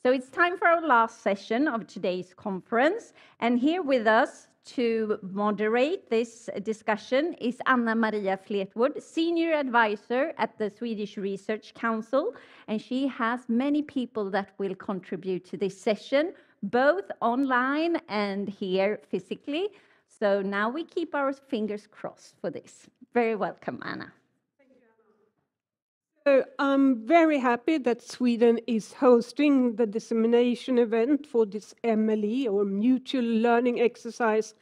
So it's time for our last session of today's conference. And here with us to moderate this discussion is Anna Maria Fleetwood, Senior Advisor at the Swedish Research Council. And she has many people that will contribute to this session, both online and here physically. So now we keep our fingers crossed for this. Very welcome, Anna. So I'm very happy that Sweden is hosting the dissemination event for this MLE, or Mutual Learning Exercise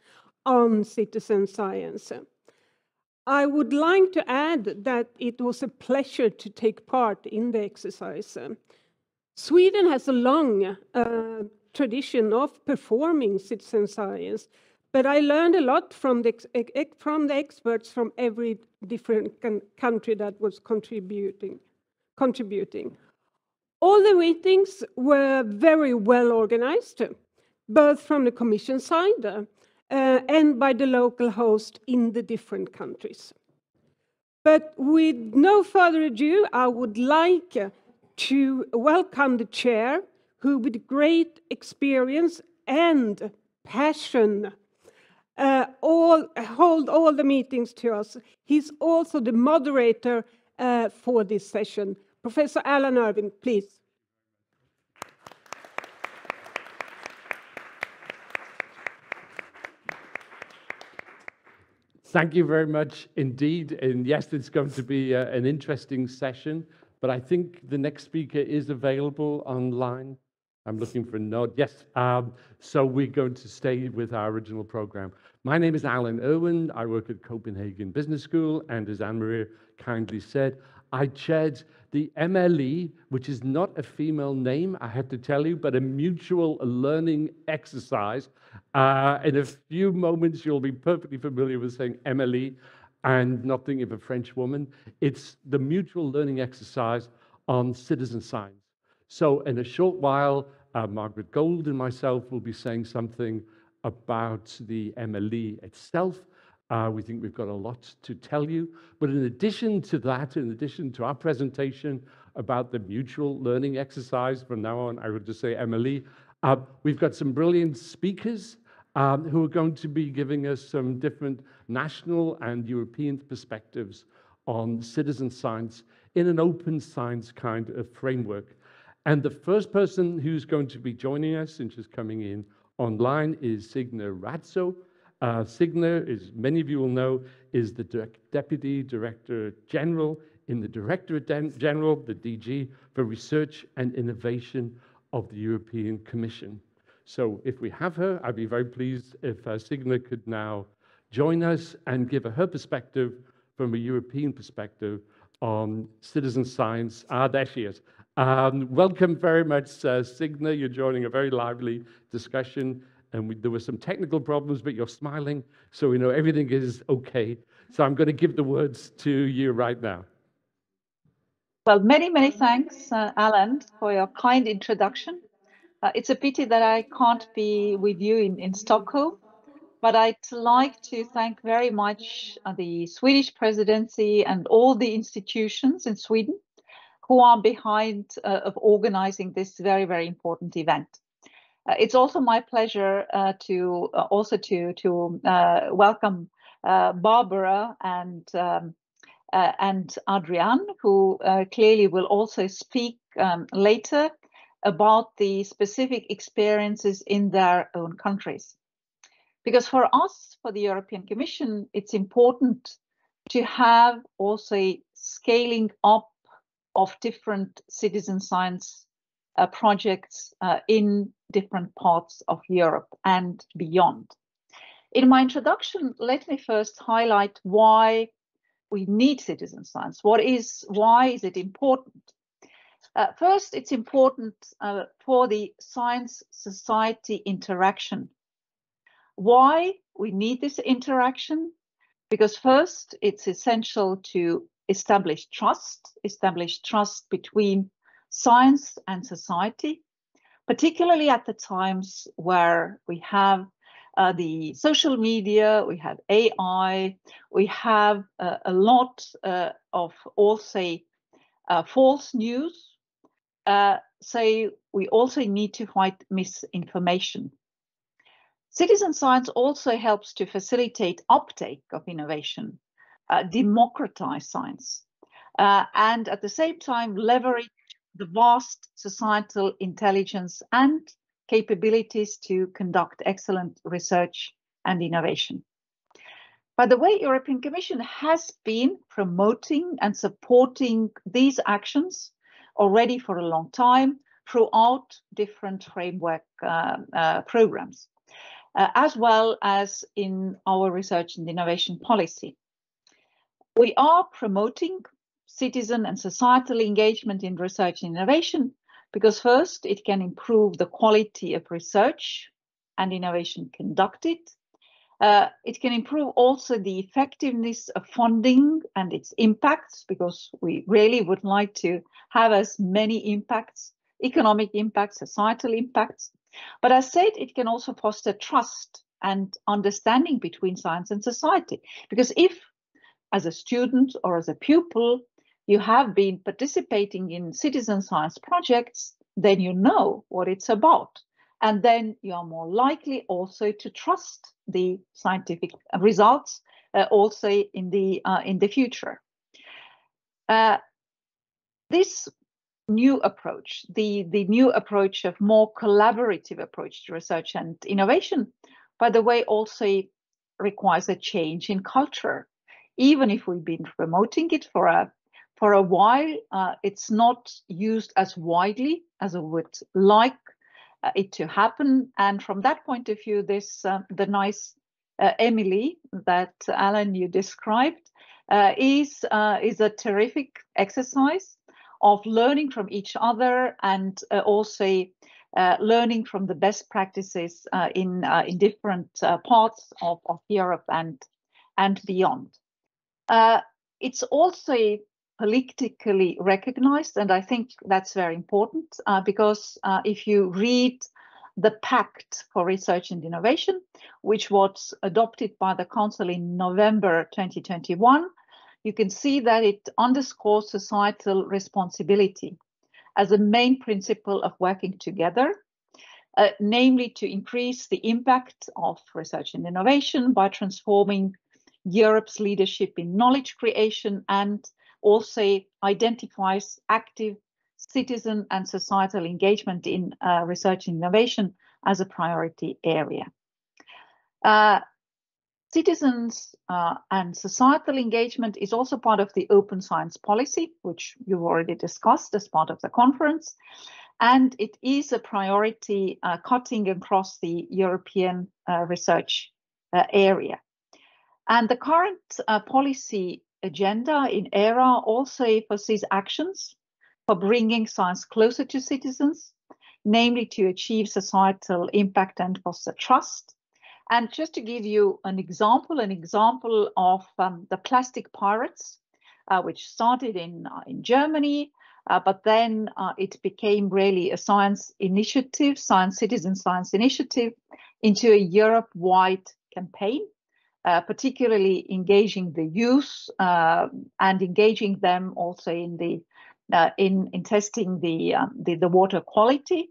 on Citizen Science. I would like to add that it was a pleasure to take part in the exercise. Sweden has a long tradition of performing citizen science, but I learned a lot from the experts from every different country that was contributing. All the meetings were very well organized, both from the Commission side and by the local host in the different countries. But with no further ado, I would like to welcome the chair, who with great experience and passion hold all the meetings to us. He's also the moderator for this session. Professor Alan Irwin, please. Thank you very much indeed. And yes, it's going to be an interesting session, but I think the next speaker is available online. I'm looking for a nod. Yes, so we're going to stay with our original program. My name is Alan Irwin. I work at Copenhagen Business School, and as Anne-Marie kindly said, I chaired the MLE, which is not a female name, I have to tell you, but a mutual learning exercise. In a few moments, you'll be perfectly familiar with saying MLE and not thinking of a French woman. It's the mutual learning exercise on citizen science. So in a short while, Margaret Gold and myself will be saying something about the MLE itself. We think we've got a lot to tell you. But in addition to that, in addition to our presentation about the mutual learning exercise, from now on, I would just say MLE, we've got some brilliant speakers who are going to be giving us some different national and European perspectives on citizen science in an open science kind of framework. And the first person who's going to be joining us and just coming in online is Signe Ratso. Signe, as many of you will know, is the Deputy Director General in the Directorate General, the DG, for Research and Innovation of the European Commission. So if we have her, I'd be very pleased if Signe could now join us and give her perspective from a European perspective on citizen science. There she is. Welcome very much, Signe. You're joining a very lively discussion. And there were some technical problems, but you're smiling, so we know everything is okay. So I'm going to give the words to you right now. Well, many thanks, Alan, for your kind introduction. It's a pity that I can't be with you in Stockholm, but I'd like to thank very much the Swedish presidency and all the institutions in Sweden who are behind of organizing this very important event. It's also my pleasure to welcome Barbara and Adrian, who clearly will also speak later about the specific experiences in their own countries. Because for us, for the European Commission, it's important to have also a scaling up of different citizen science projects in different parts of Europe and beyond. In my introduction, let me first highlight why we need citizen science. Why is it important? First, it's important for the science-society interaction. Why we need this interaction? Because first, it's essential to establish trust between science and society, particularly at the times where we have the social media, we have AI, we have a lot of also false news. so we also need to fight misinformation. Citizen science also helps to facilitate uptake of innovation, democratize science, and at the same time leverage the vast societal intelligence and capabilities to conduct excellent research and innovation. By the way, European Commission has been promoting and supporting these actions already for a long time throughout different framework programs, as well as in our research and innovation policy. We are promoting citizen and societal engagement in research and innovation because first, it can improve the quality of research and innovation conducted. It can improve also the effectiveness of funding and its impacts, because we really would like to have as many impacts, economic impacts, societal impacts. But as said, it can also foster trust and understanding between science and society. Because if, as a student or as a pupil, you have been participating in citizen science projects, then you know what it's about. And then you are more likely also to trust the scientific results also in the future. This new approach, the new approach of more collaborative approach to research and innovation, by the way, also requires a change in culture. Even if we've been promoting it for a while, it's not used as widely as I would like it to happen. And from that point of view, this the nice Emily that Alan you described is a terrific exercise of learning from each other and also learning from the best practices in different parts of Europe and beyond. It's also politically recognized, and I think that's very important because if you read the Pact for Research and Innovation, which was adopted by the Council in November 2021, you can see that it underscores societal responsibility as a main principle of working together, namely to increase the impact of research and innovation by transforming Europe's leadership in knowledge creation, and also identifies active citizen and societal engagement in research and innovation as a priority area. Citizens and societal engagement is also part of the open science policy, which you've already discussed as part of the conference. And it is a priority cutting across the European research area. And the current policy agenda in ERA also foresees actions for bringing science closer to citizens, namely to achieve societal impact and foster trust. And just to give you an example of the plastic pirates, which started in Germany, but then it became really a science initiative, citizen science initiative, into a Europe-wide campaign, particularly engaging the youth and engaging them also in in testing the water quality,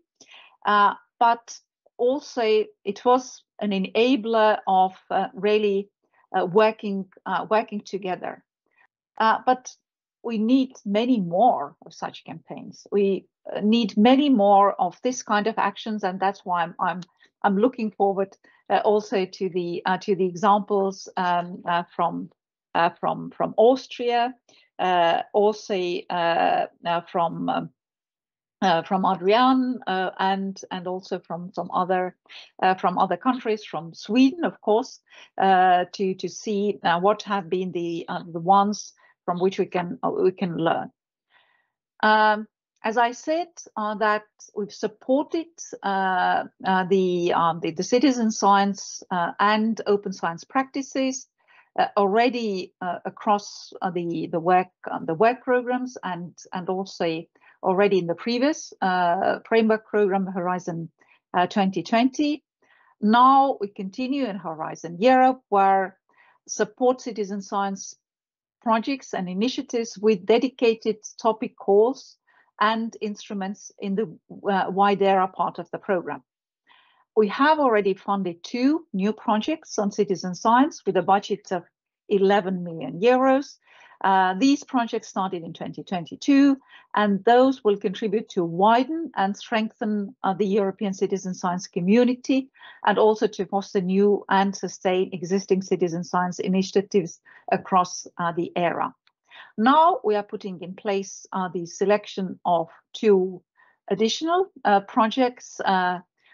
but also it was an enabler of really working together. But we need many more of such campaigns. We need many more of this kind of actions, and that's why I'm looking forward also to the examples from Austria, also from Adrian and also from some other countries, from Sweden, of course, to see what have been the ones from which we can learn. As I said, that we've supported the citizen science and open science practices already across the work programs and also already in the previous framework program Horizon 2020. Now we continue in Horizon Europe, where support citizen science projects and initiatives with dedicated topic calls and instruments in the Weitgruber part of the program. We have already funded 2 new projects on citizen science with a budget of 11 million euros. These projects started in 2022, and those will contribute to widen and strengthen the European citizen science community, and also to foster new and sustain existing citizen science initiatives across the era. Now we are putting in place the selection of 2 additional projects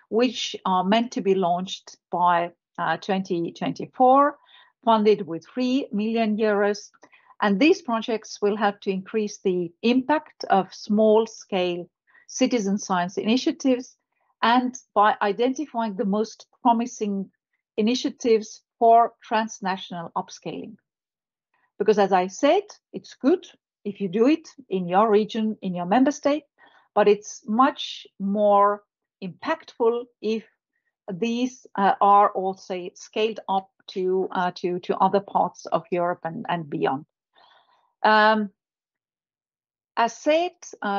which are meant to be launched by 2024, funded with 3 million euros. And these projects will help to increase the impact of small-scale citizen science initiatives, and by identifying the most promising initiatives for transnational upscaling. Because as I said, it's good if you do it in your region, in your member state, but it's much more impactful if these are also scaled up to other parts of Europe and beyond. As said,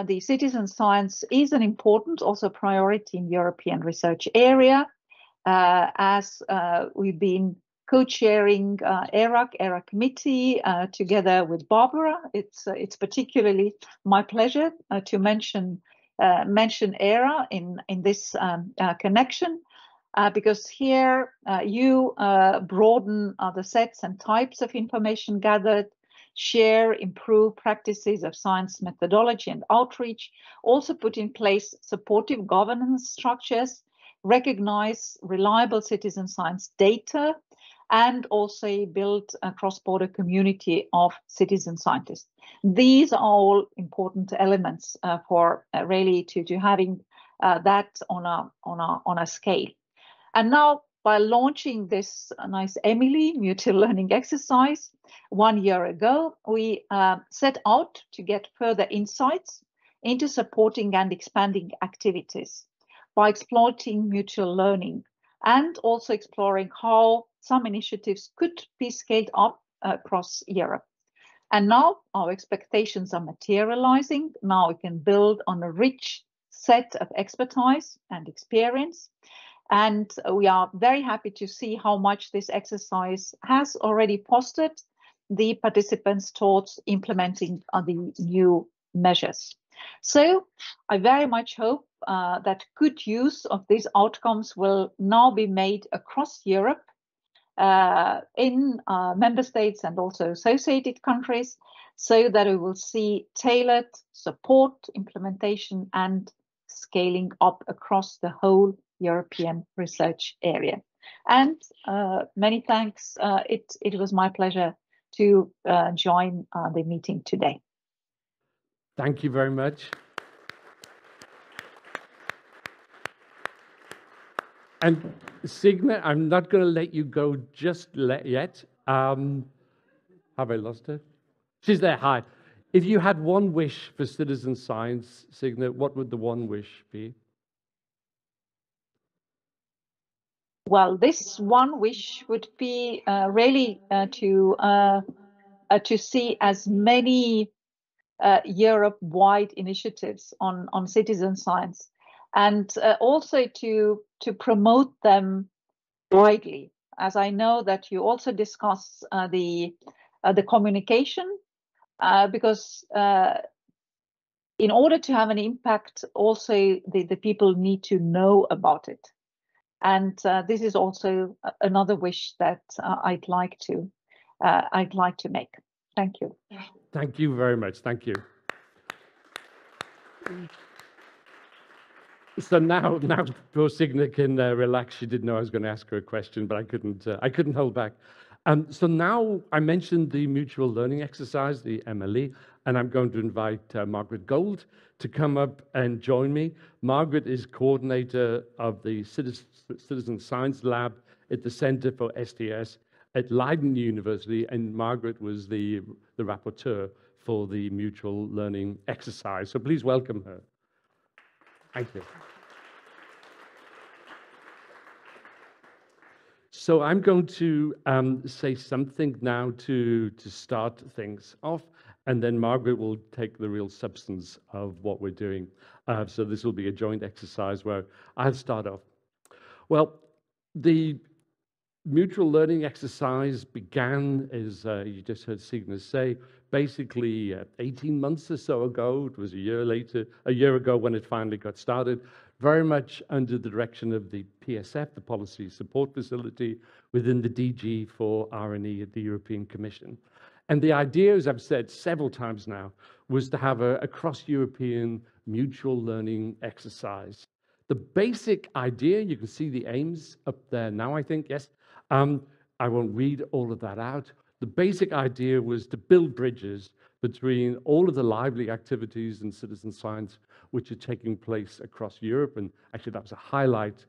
the citizen science is an important also priority in European research area, as we've been co-chairing ERA committee together with Barbara. It's particularly my pleasure to mention ERA in this connection, because here you broaden the sets and types of information gathered, share, improve practices of science methodology and outreach, also put in place supportive governance structures, recognize reliable citizen science data, and also build a cross-border community of citizen scientists. These are all important elements for really to having that on a scale. And now, by launching this nice Emily mutual learning exercise 1 year ago, we set out to get further insights into supporting and expanding activities by exploiting mutual learning, and also exploring how some initiatives could be scaled up across Europe. And now our expectations are materializing. Now we can build on a rich set of expertise and experience. And we are very happy to see how much this exercise has already fostered the participants towards implementing the new measures. So I very much hope that good use of these outcomes will now be made across Europe, in member states and also associated countries, so that we will see tailored support, implementation and scaling up across the whole European research area. And many thanks. It was my pleasure to join the meeting today. Thank you very much. And Signe, I'm not going to let you go just yet. Have I lost her? She's there. Hi. If you had one wish for citizen science, Signe, what would the one wish be? Well, this one wish would be really to see as many Europe-wide initiatives on citizen science, and also to promote them widely. As I know that you also discuss the communication, because in order to have an impact, also the people need to know about it. And this is also another wish that I'd like to make. Thank you. Thank you very much. Thank you. So now poor Signe can relax. She didn't know I was going to ask her a question, but I couldn't hold back. So now I mentioned the mutual learning exercise, the MLE, and I'm going to invite Margaret Gold to come up and join me. Margaret is coordinator of the Citizen Science Lab at the Center for STS at Leiden University, and Margaret was the rapporteur for the mutual learning exercise. So please welcome her. Thank you. So I'm going to say something now to start things off. And then Margaret will take the real substance of what we're doing. So this will be a joint exercise where I'll start off. Well, the mutual learning exercise began, as you just heard Signe say, basically 18 months or so ago. It was a year ago when it finally got started, very much under the direction of the PSF, the Policy Support Facility, within the DG for R&E at the European Commission. And the idea, as I've said several times now, was to have a cross-European mutual learning exercise. The basic idea, you can see the aims up there now, I think, yes. I won't read all of that out. The basic idea was to build bridges between all of the lively activities in citizen science which are taking place across Europe. And actually, that was a highlight,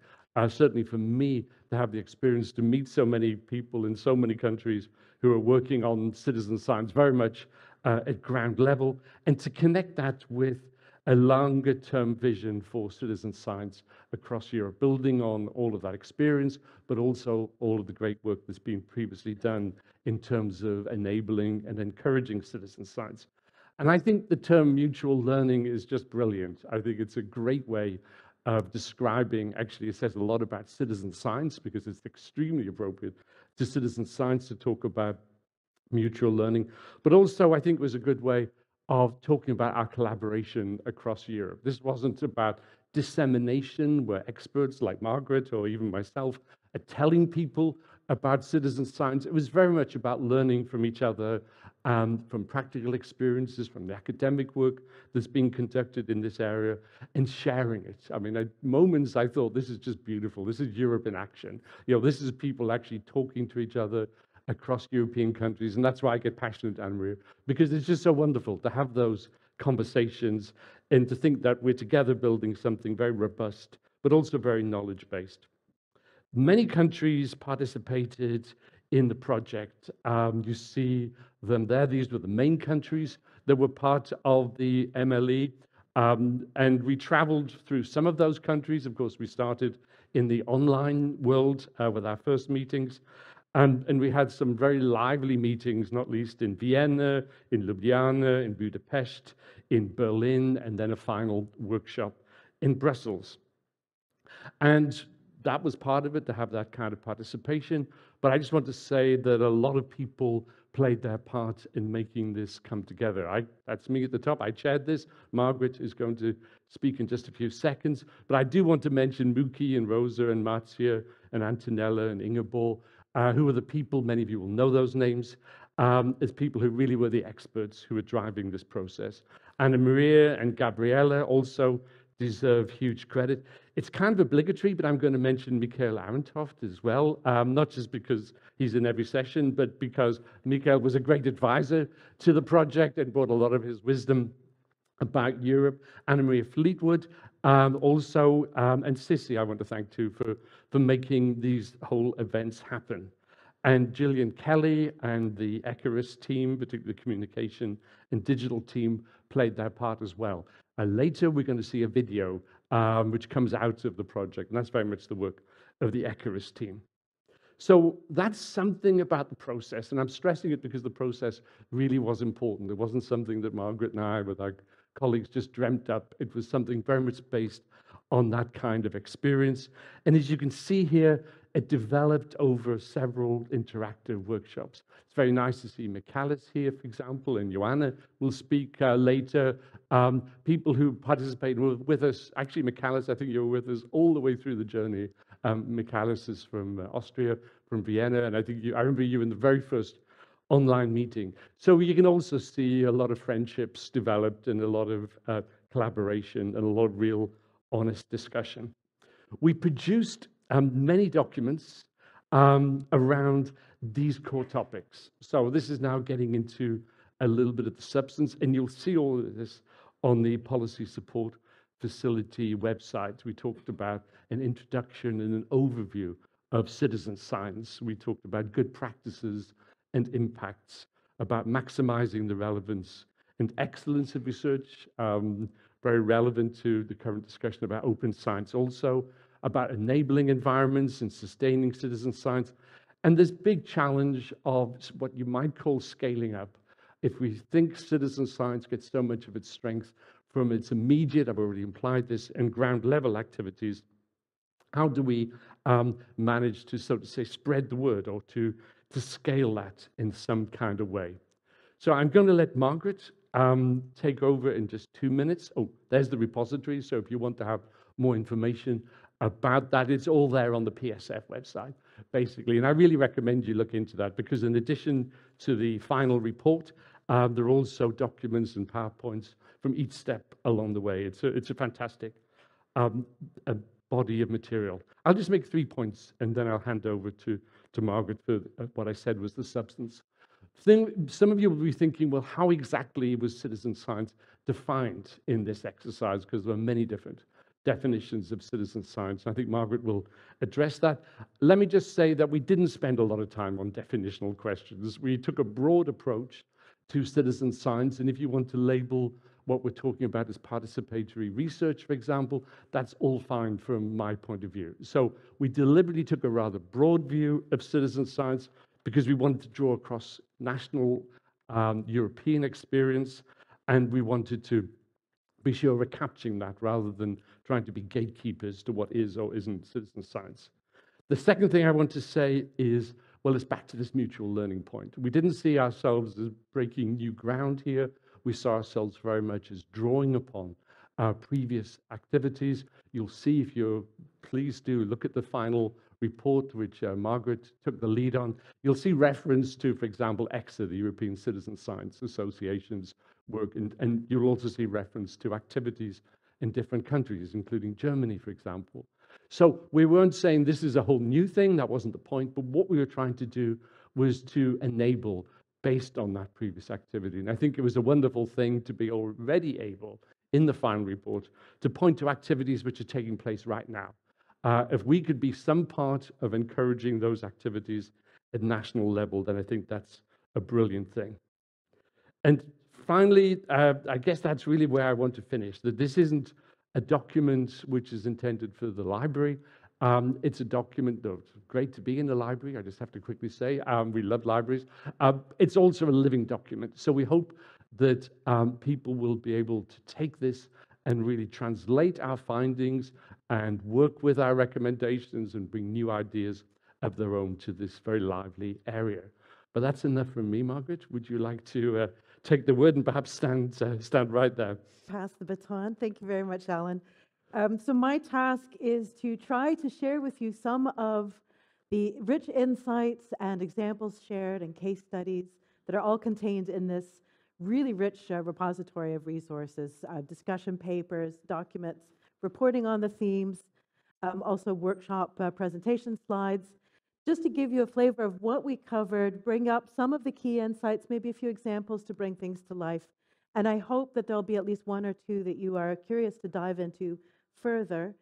certainly for me, to have the experience to meet so many people in so many countries who are working on citizen science very much at ground level, and to connect that with a longer-term vision for citizen science across Europe, building on all of that experience, but also all of the great work that's been previously done in terms of enabling and encouraging citizen science. And I think the term mutual learning is just brilliant. I think it's a great way of describing, actually it says a lot about citizen science because it's extremely appropriate to citizen science to talk about mutual learning, but also I think it was a good way of talking about our collaboration across Europe. This wasn't about dissemination where experts like Margaret or even myself are telling people about citizen science. It was very much about learning from each other, from practical experiences, from the academic work that's being conducted in this area, and sharing it. I mean, at moments I thought, this is just beautiful. This is Europe in action. You know, this is people actually talking to each other across European countries. And that's why I get passionate, Anne-Marie, because it's just so wonderful to have those conversations and to think that we're together building something very robust, but also very knowledge-based. Many countries participated in the project. You see them there. These were the main countries that were part of the MLE. And we traveled through some of those countries. Of course, we started in the online world with our first meetings. And we had some very lively meetings, not least in Vienna, in Ljubljana, in Budapest, in Berlin, and then a final workshop in Brussels. And that was part of it, to have that kind of participation. But I just want to say that a lot of people played their part in making this come together. That's me at the top. I chaired this. Margaret is going to speak in just a few seconds. But I do want to mention Muki and Rosa and Marzia and Antonella and Ingeborg, who are the people, many of you will know those names, as people who really were the experts who were driving this process. Anna Maria and Gabriella also deserve huge credit. It's kind of obligatory, but I'm going to mention Michael Arentoft as well, not just because he's in every session, but because Michael was a great advisor to the project and brought a lot of his wisdom about Europe. Anna Maria Fleetwood, also, and Sissy, I want to thank too for making these whole events happen. And Gillian Kelly and the Ecarus team, particularly the communication and digital team, played their part as well. Later, we're going to see a video which comes out of the project, and that's very much the work of the Ecarus team. So that's something about the process, and I'm stressing it because the process really was important. It wasn't something that Margaret and I, with our colleagues, just dreamt up. It was something very much based on that kind of experience. And as you can see here, it developed over several interactive workshops. It's very nice to see Michalis here, for example, and Joanna will speak later. People who participated with us, actually Michalis, I think you were with us all the way through the journey. Michalis is from Austria, from Vienna, and I remember you in the very first online meeting. So you can also see a lot of friendships developed and a lot of collaboration and a lot of real honest discussion. We produced many documents around these core topics. So this is now getting into a little bit of the substance, and you'll see all of this on the Policy Support Facility website. We talked about an introduction and an overview of citizen science. We talked about good practices and impacts, about maximizing the relevance and excellence of research, very relevant to the current discussion about open science also, about enabling environments and sustaining citizen science, and this big challenge of what you might call scaling up if we think citizen science gets so much of its strength from its immediate, I've already implied this, and ground level activities, how do we manage to, so to say, spread the word or to scale that in some kind of way? So I'm going to let Margaret take over in just 2 minutes. Oh, there's the repository. So if you want to have more information about that, it's all there on the PSF website, basically. And I really recommend you look into that, because in addition to the final report, there are also documents and PowerPoints from each step along the way. It's a fantastic a body of material. I'll just make 3 points, and then I'll hand over to Margaret for what I said was the substance. Some of you will be thinking, well, how exactly was citizen science defined in this exercise? Because there are many different definitions of citizen science. I think Margaret will address that. Let me just say that we didn't spend a lot of time on definitional questions. We took a broad approach to citizen science, and if you want to label what we're talking about as participatory research, for example, that's all fine from my point of view. So we deliberately took a rather broad view of citizen science because we wanted to draw across national European experience, and we wanted to be sure we're capturing that rather than trying to be gatekeepers to what is or isn't citizen science. The second thing I want to say is, well, it's back to this mutual learning point. We didn't see ourselves as breaking new ground here. We saw ourselves very much as drawing upon our previous activities. You'll see, if you're pleased to look at the final report, which Margaret took the lead on, you'll see reference to, for example, EXA, the European Citizen Science Association's work, and you'll also see reference to activities in different countries, including Germany, for example. So we weren't saying this is a whole new thing, that wasn't the point, but what we were trying to do was to enable based on that previous activity. And I think it was a wonderful thing to be already able, in the final report, to point to activities which are taking place right now. If we could be some part of encouraging those activities at national level, then I think that's a brilliant thing. And finally, I guess that's really where I want to finish, that this isn't a document which is intended for the library. It's a document that's great to be in the library, I just have to quickly say. We love libraries. It's also a living document. So we hope that people will be able to take this and really translate our findings and work with our recommendations and bring new ideas of their own to this very lively area. But that's enough from me, Margaret. Would you like to take the word and perhaps stand right there? Pass the baton. Thank you very much, Alan. So my task is to try to share with you some of the rich insights and examples shared and case studies that are all contained in this really rich repository of resources, discussion papers, documents, reporting on the themes, also workshop presentation slides, just to give you a flavor of what we covered, bring up some of the key insights, maybe a few examples to bring things to life. And I hope that there'll be at least one or two that you are curious to dive into further.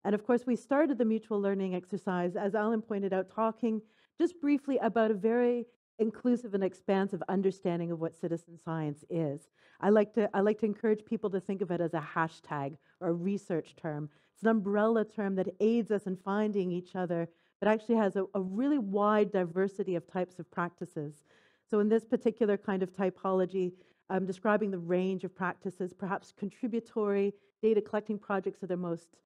And of course, we started the mutual learning exercise, as Alan pointed out, talking just briefly about a very inclusive and expansive understanding of what citizen science is. I like to encourage people to think of it as a hashtag or a research term. It's an umbrella term that aids us in finding each other, but actually has a really wide diversity of types of practices. So in this particular kind of typology, I'm describing the range of practices. Perhaps contributory data collecting projects are the most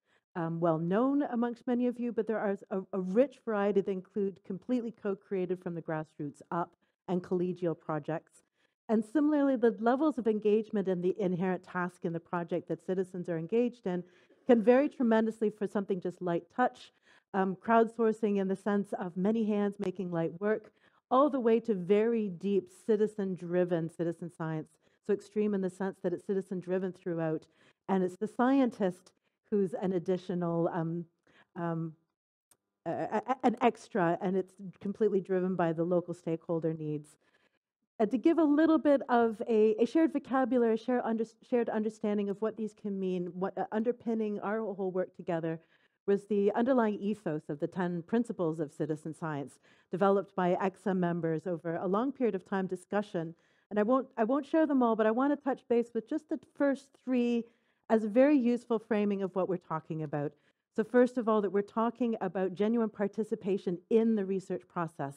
well known amongst many of you, but there are a rich variety that include completely co-created from the grassroots up and collegial projects. And similarly, the levels of engagement and the inherent task in the project that citizens are engaged in can vary tremendously for something just light touch, crowdsourcing in the sense of many hands making light work, all the way to very deep citizen-driven citizen science. So extreme in the sense that it's citizen-driven throughout, and it's the scientist who's an additional, an extra, and it's completely driven by the local stakeholder needs. To give a little bit of a shared vocabulary, shared understanding of what these can mean, what underpinning our whole work together was the underlying ethos of the 10 principles of citizen science, developed by EXA members over a long period of time discussion. And I won't share them all, but I want to touch base with just the first 3 as a very useful framing of what we're talking about. So first of all, that we're talking about genuine participation in the research process.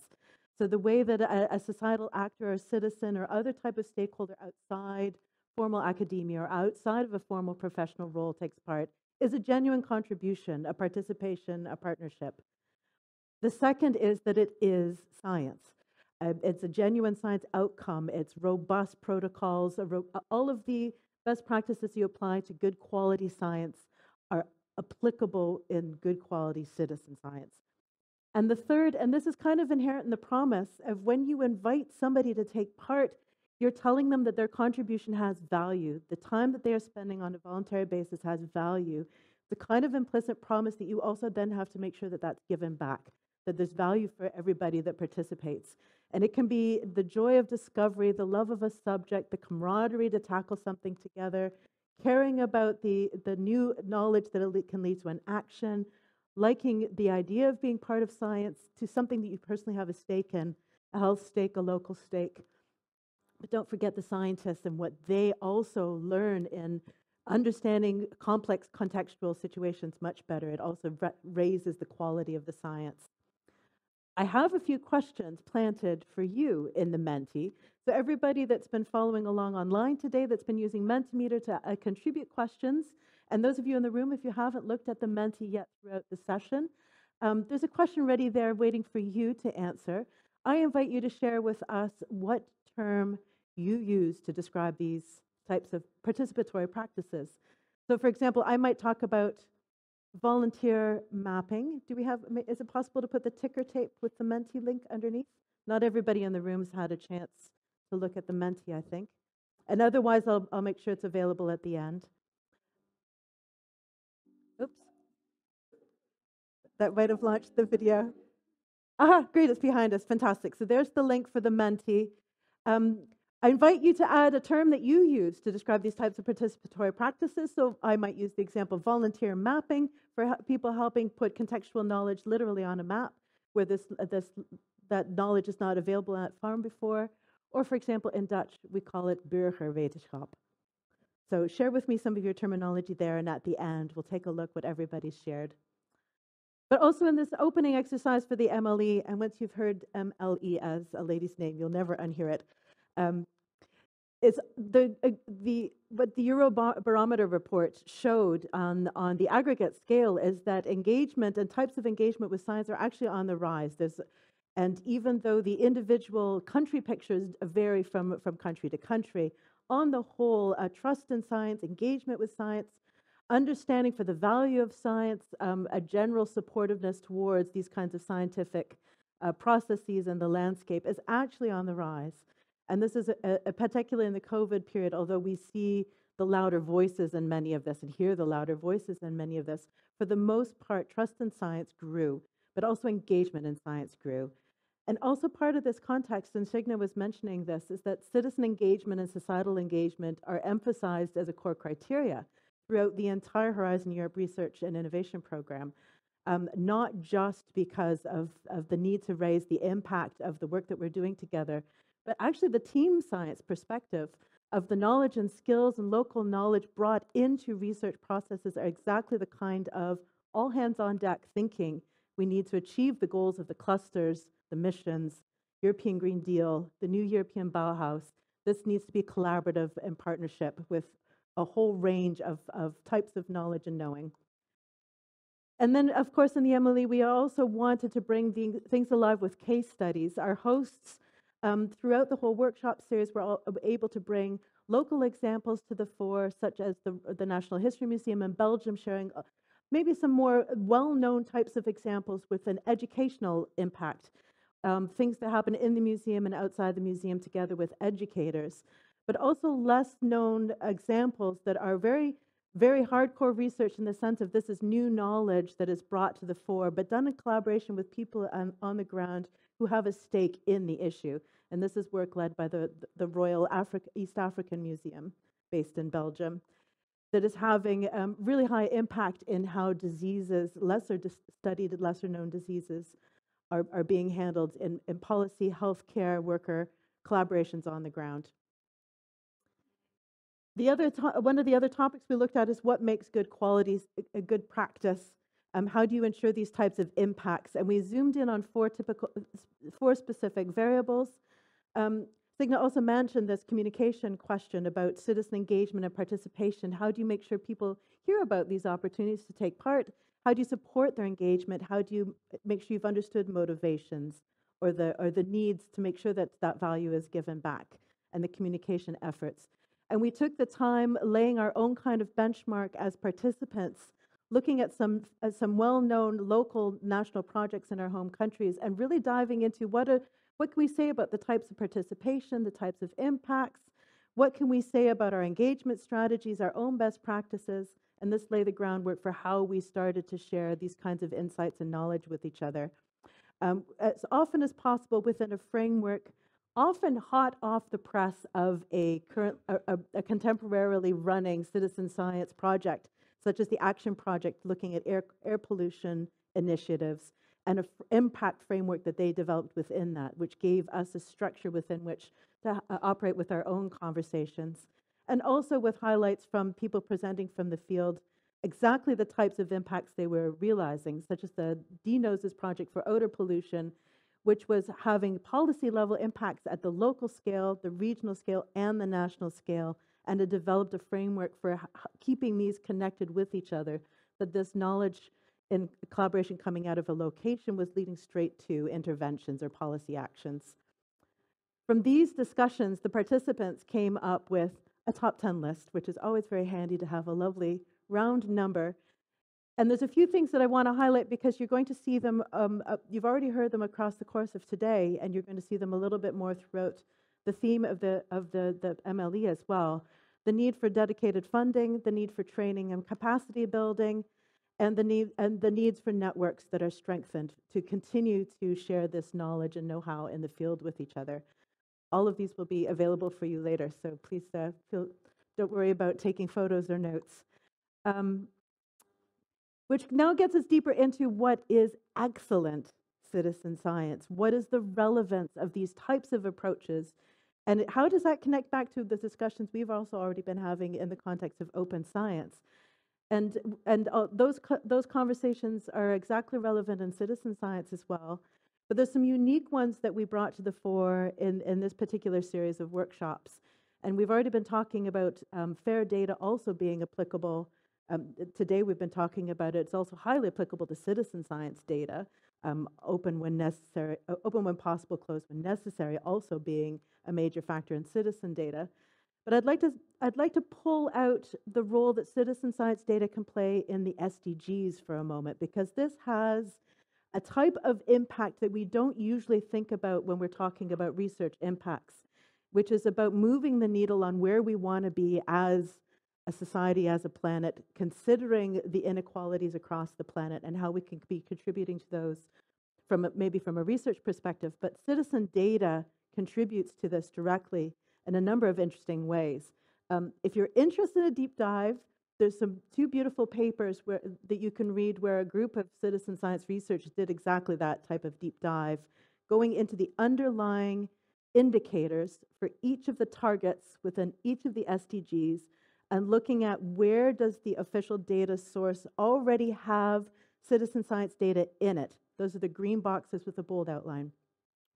So the way that a societal actor or citizen or other type of stakeholder outside formal academia or outside of a formal professional role takes part is a genuine contribution, a participation, a partnership. The second is that it is science. It's a genuine science outcome. It's robust protocols. All of the best practices you apply to good quality science are applicable in good quality citizen science. And the third, and this is kind of inherent in the promise of when you invite somebody to take part, you're telling them that their contribution has value. The time that they are spending on a voluntary basis has value. The kind of implicit promise that you also then have to make sure that that's given back, that there's value for everybody that participates. And it can be the joy of discovery, the love of a subject, the camaraderie to tackle something together, caring about the new knowledge that it can lead to an action, liking the idea of being part of science to something that you personally have a stake in, a health stake, a local stake. But don't forget the scientists and what they also learn in understanding complex contextual situations much better. It also raises the quality of the science. I have a few questions planted for you in the Menti. So everybody that's been following along online today, that's been using Mentimeter to contribute questions, and those of you in the room, if you haven't looked at the Menti yet throughout the session, there's a question ready there waiting for you to answer. I invite you to share with us what term you use to describe these types of participatory practices. So for example, I might talk about volunteer mapping. Is it possible to put the ticker tape with the Menti link underneath? Not everybody in the room's had a chance to look at the Menti, I think. And otherwise, I'll make sure it's available at the end. Oops. That might have launched the video. Aha, great, it's behind us. Fantastic. So there's the link for the Menti. I invite you to add a term that you use to describe these types of participatory practices. So I might use the example volunteer mapping for people helping put contextual knowledge literally on a map where that knowledge is not available at farm before. Or for example, in Dutch, we call it burgerwetenschap. So share with me some of your terminology there, and at the end, we'll take a look what everybody's shared. But also in this opening exercise for the MLE, and once you've heard MLE as a lady's name, you'll never unhear it. Is what the Eurobarometer report showed on the aggregate scale is that engagement and types of engagement with science are actually on the rise. And even though the individual country pictures vary from country to country, on the whole, trust in science, engagement with science, understanding for the value of science, a general supportiveness towards these kinds of scientific processes and the landscape is actually on the rise. And this is particularly in the COVID period, although we see the louder voices in many of this and hear the louder voices in many of this, for the most part, trust in science grew, but also engagement in science grew. And also part of this context, and Signe was mentioning this, is that citizen engagement and societal engagement are emphasized as a core criteria throughout the entire Horizon Europe Research and Innovation Program, not just because of the need to raise the impact of the work that we're doing together, but actually the team science perspective of the knowledge and skills and local knowledge brought into research processes are exactly the kind of all hands on deck thinking we need to achieve the goals of the clusters, the missions, European Green Deal, the new European Bauhaus. This needs to be collaborative and partnership with a whole range of types of knowledge and knowing. And then, of course, in the MLE, we also wanted to bring things alive with case studies. Our hosts throughout the whole workshop series were all able to bring local examples to the fore, such as the National History Museum in Belgium sharing maybe some more well-known types of examples with an educational impact, things that happen in the museum and outside the museum together with educators, but also less known examples that are very, very hardcore research in the sense of this is new knowledge that is brought to the fore, but done in collaboration with people on the ground who have a stake in the issue. And this is work led by the Royal East African Museum based in Belgium that is having really high impact in how diseases, lesser studied, lesser known diseases are being handled in policy, healthcare, worker collaborations on the ground. One of the other topics we looked at is what makes good quality a good practice How do you ensure these types of impacts? And we zoomed in on four specific variables. Signe also mentioned this communication question about citizen engagement and participation. How do you make sure people hear about these opportunities to take part? How do you support their engagement? How do you make sure you've understood motivations or the needs to make sure that that value is given back, and the communication efforts? And we took the time laying our own kind of benchmark as participants, looking at some well-known local national projects in our home countries, and really diving into what can we say about the types of participation, the types of impacts, what can we say about our engagement strategies, our own best practices, and this lay the groundwork for how we started to share these kinds of insights and knowledge with each other. As often as possible within a framework, often hot off the press of a contemporarily running citizen science project, such as the Action Project looking at air pollution initiatives, and an impact framework that they developed within that, which gave us a structure within which to operate with our own conversations. And also with highlights from people presenting from the field, exactly the types of impacts they were realizing, such as the DNOSES project for odor pollution, which was having policy level impacts at the local scale, the regional scale, and the national scale, and it developed a framework for keeping these connected with each other, that this knowledge and collaboration coming out of a location was leading straight to interventions or policy actions. From these discussions, the participants came up with a top 10 list, which is always very handy to have a lovely round number. And there's a few things that I want to highlight because you're going to see them, you've already heard them across the course of today, and you're going to see them a little bit more throughout the theme of the MLE as well. The need for dedicated funding, the need for training and capacity building, and the needs for networks that are strengthened to continue to share this knowledge and know-how in the field with each other. All of these will be available for you later, so please don't worry about taking photos or notes. Which now gets us deeper into what is excellent citizen science. What is the relevance of these types of approaches? And how does that connect back to the discussions we've also already been having in the context of open science? And those conversations are exactly relevant in citizen science as well. But there's some unique ones that we brought to the fore in this particular series of workshops. And we've already been talking about fair data also being applicable. Today we've been talking about it. It's also highly applicable to citizen science data, open when necessary, open when possible, closed when necessary, also being a major factor in citizen data. But I'd like to pull out the role that citizen science data can play in the SDGs for a moment, because this has a type of impact that we don't usually think about when we're talking about research impacts, which is about moving the needle on where we want to be as a society, as a planet, considering the inequalities across the planet and how we can be contributing to those maybe from a research perspective. But citizen data contributes to this directly in a number of interesting ways. If you're interested in a deep dive, there's two beautiful papers that you can read where a group of citizen science researchers did exactly that type of deep dive, going into the underlying indicators for each of the targets within each of the SDGs, and looking at where does the official data source already have citizen science data in it. Those are the green boxes with the bold outline.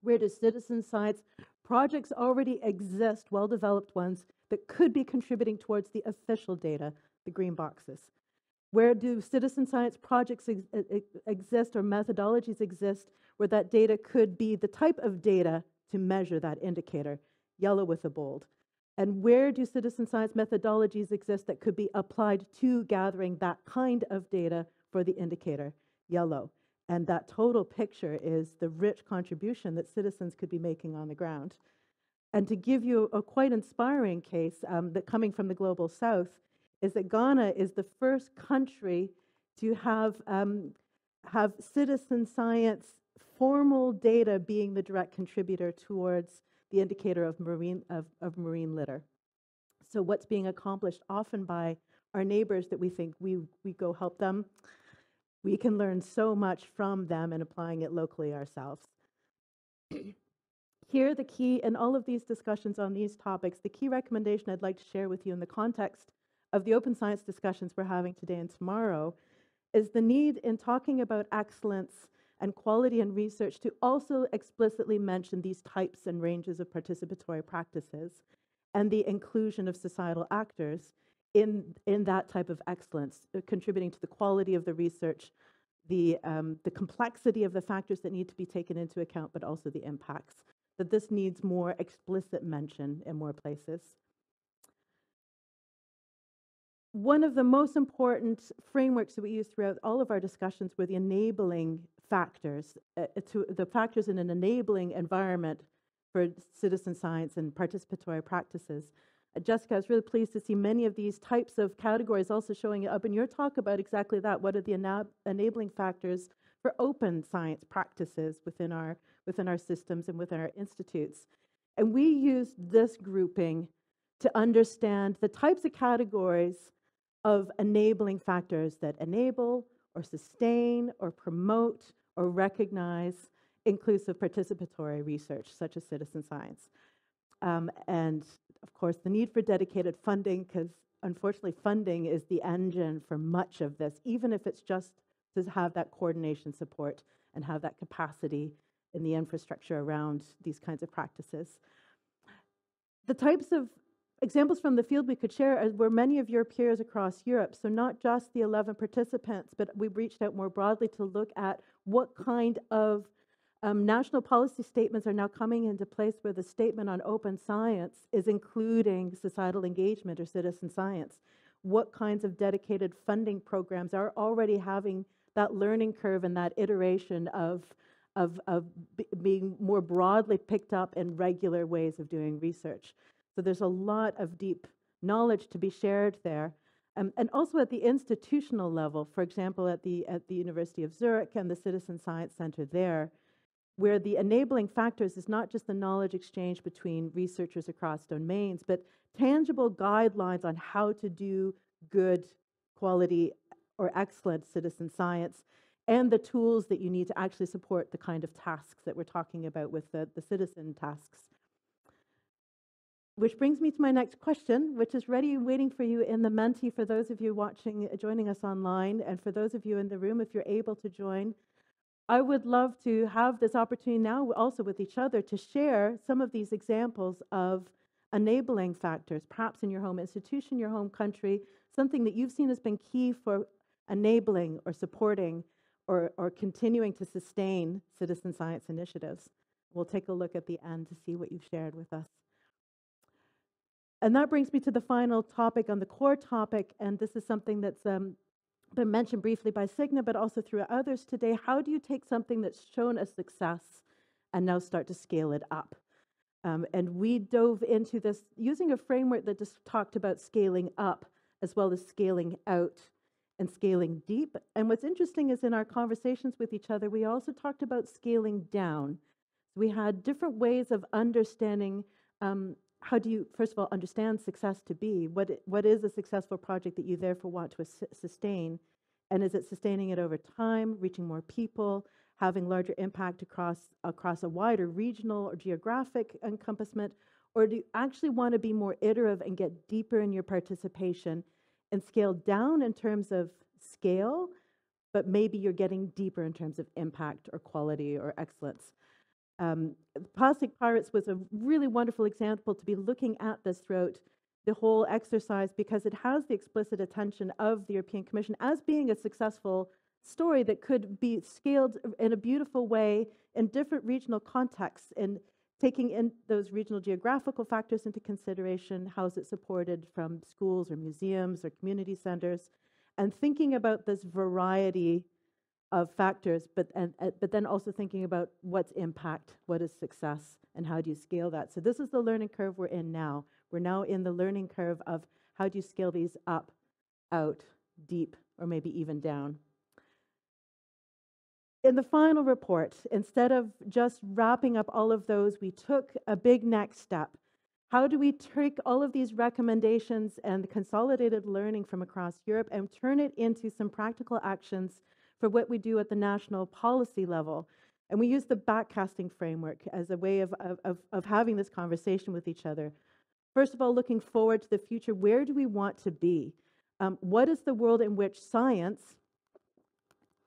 Where does citizen science projects already exist, well-developed ones, that could be contributing towards the official data, the green boxes? Where do citizen science projects exist or methodologies exist where that data could be the type of data to measure that indicator, yellow with a bold? And where do citizen science methodologies exist that could be applied to gathering that kind of data for the indicator, yellow? And that total picture is the rich contribution that citizens could be making on the ground. And to give you a quite inspiring case that coming from the Global South is that Ghana is the first country to have citizen science formal data being the direct contributor towards the indicator of marine litter. So what's being accomplished often by our neighbors that we think we go help them, we can learn so much from them and applying it locally ourselves. Here, the key in all of these discussions on these topics, the key recommendation I'd like to share with you in the context of the open science discussions we're having today and tomorrow is the need in talking about excellence and quality in research to also explicitly mention these types and ranges of participatory practices and the inclusion of societal actors in that type of excellence, contributing to the quality of the research, the complexity of the factors that need to be taken into account, but also the impacts, that this needs more explicit mention in more places. One of the most important frameworks that we use throughout all of our discussions were the enabling factors, the factors in an enabling environment for citizen science and participatory practices. Jessica, I was really pleased to see many of these types of categories also showing up in your talk about exactly that. What are the enabling factors for open science practices within our systems and within our institutes? And we used this grouping to understand the types of categories of enabling factors that enable or sustain or promote or recognize inclusive participatory research, such as citizen science. And of course, the need for dedicated funding, because unfortunately funding is the engine for much of this, even if it's just to have that coordination support and have that capacity in the infrastructure around these kinds of practices. The types of examples from the field we could share were many of your peers across Europe, so not just the 11 participants, but we reached out more broadly to look at what kind of national policy statements are now coming into place where the statement on open science is including societal engagement or citizen science. What kinds of dedicated funding programs are already having that learning curve and that iteration of being more broadly picked up in regular ways of doing research. So there's a lot of deep knowledge to be shared there. And also at the institutional level, for example, at the University of Zurich and the Citizen Science Center there, where the enabling factors is not just the knowledge exchange between researchers across domains, but tangible guidelines on how to do good quality or excellent citizen science, and the tools that you need to actually support the kind of tasks that we're talking about with the citizen tasks. Which brings me to my next question, which is ready and waiting for you in the Menti for those of you watching, joining us online, and for those of you in the room, if you're able to join. I would love to have this opportunity now also with each other to share some of these examples of enabling factors, perhaps in your home institution, your home country, something that you've seen has been key for enabling or supporting or continuing to sustain citizen science initiatives. We'll take a look at the end to see what you've shared with us. And that brings me to the final topic on the core topic, and this is something that's been mentioned briefly by Signe, but also through others today. How do you take something that's shown a success and now start to scale it up? And we dove into this using a framework that just talked about scaling up as well as scaling out and scaling deep. And what's interesting is in our conversations with each other, we also talked about scaling down. We had different ways of understanding how do you, first of all, understand success to be? What is a successful project that you therefore want to sustain? And is it sustaining it over time, reaching more people, having larger impact across a wider regional or geographic encompassment? Or do you actually want to be more iterative and get deeper in your participation and scale down in terms of scale, but maybe you're getting deeper in terms of impact or quality or excellence? Plastic Pirates was a really wonderful example to be looking at this throughout the whole exercise because it has the explicit attention of the European Commission as being a successful story that could be scaled in a beautiful way in different regional contexts and taking in those regional geographical factors into consideration. How is it supported from schools or museums or community centers, and thinking about this variety of factors, but then also thinking about what's impact, what is success, and how do you scale that. So this is the learning curve we're in now. We're now in the learning curve of how do you scale these up, out, deep, or maybe even down. In the final report, instead of just wrapping up all of those, we took a big next step. How do we take all of these recommendations and consolidated learning from across Europe and turn it into some practical actions for what we do at the national policy level? And we use the backcasting framework as a way of having this conversation with each other. First of all, looking forward to the future, where do we want to be? What is the world in which science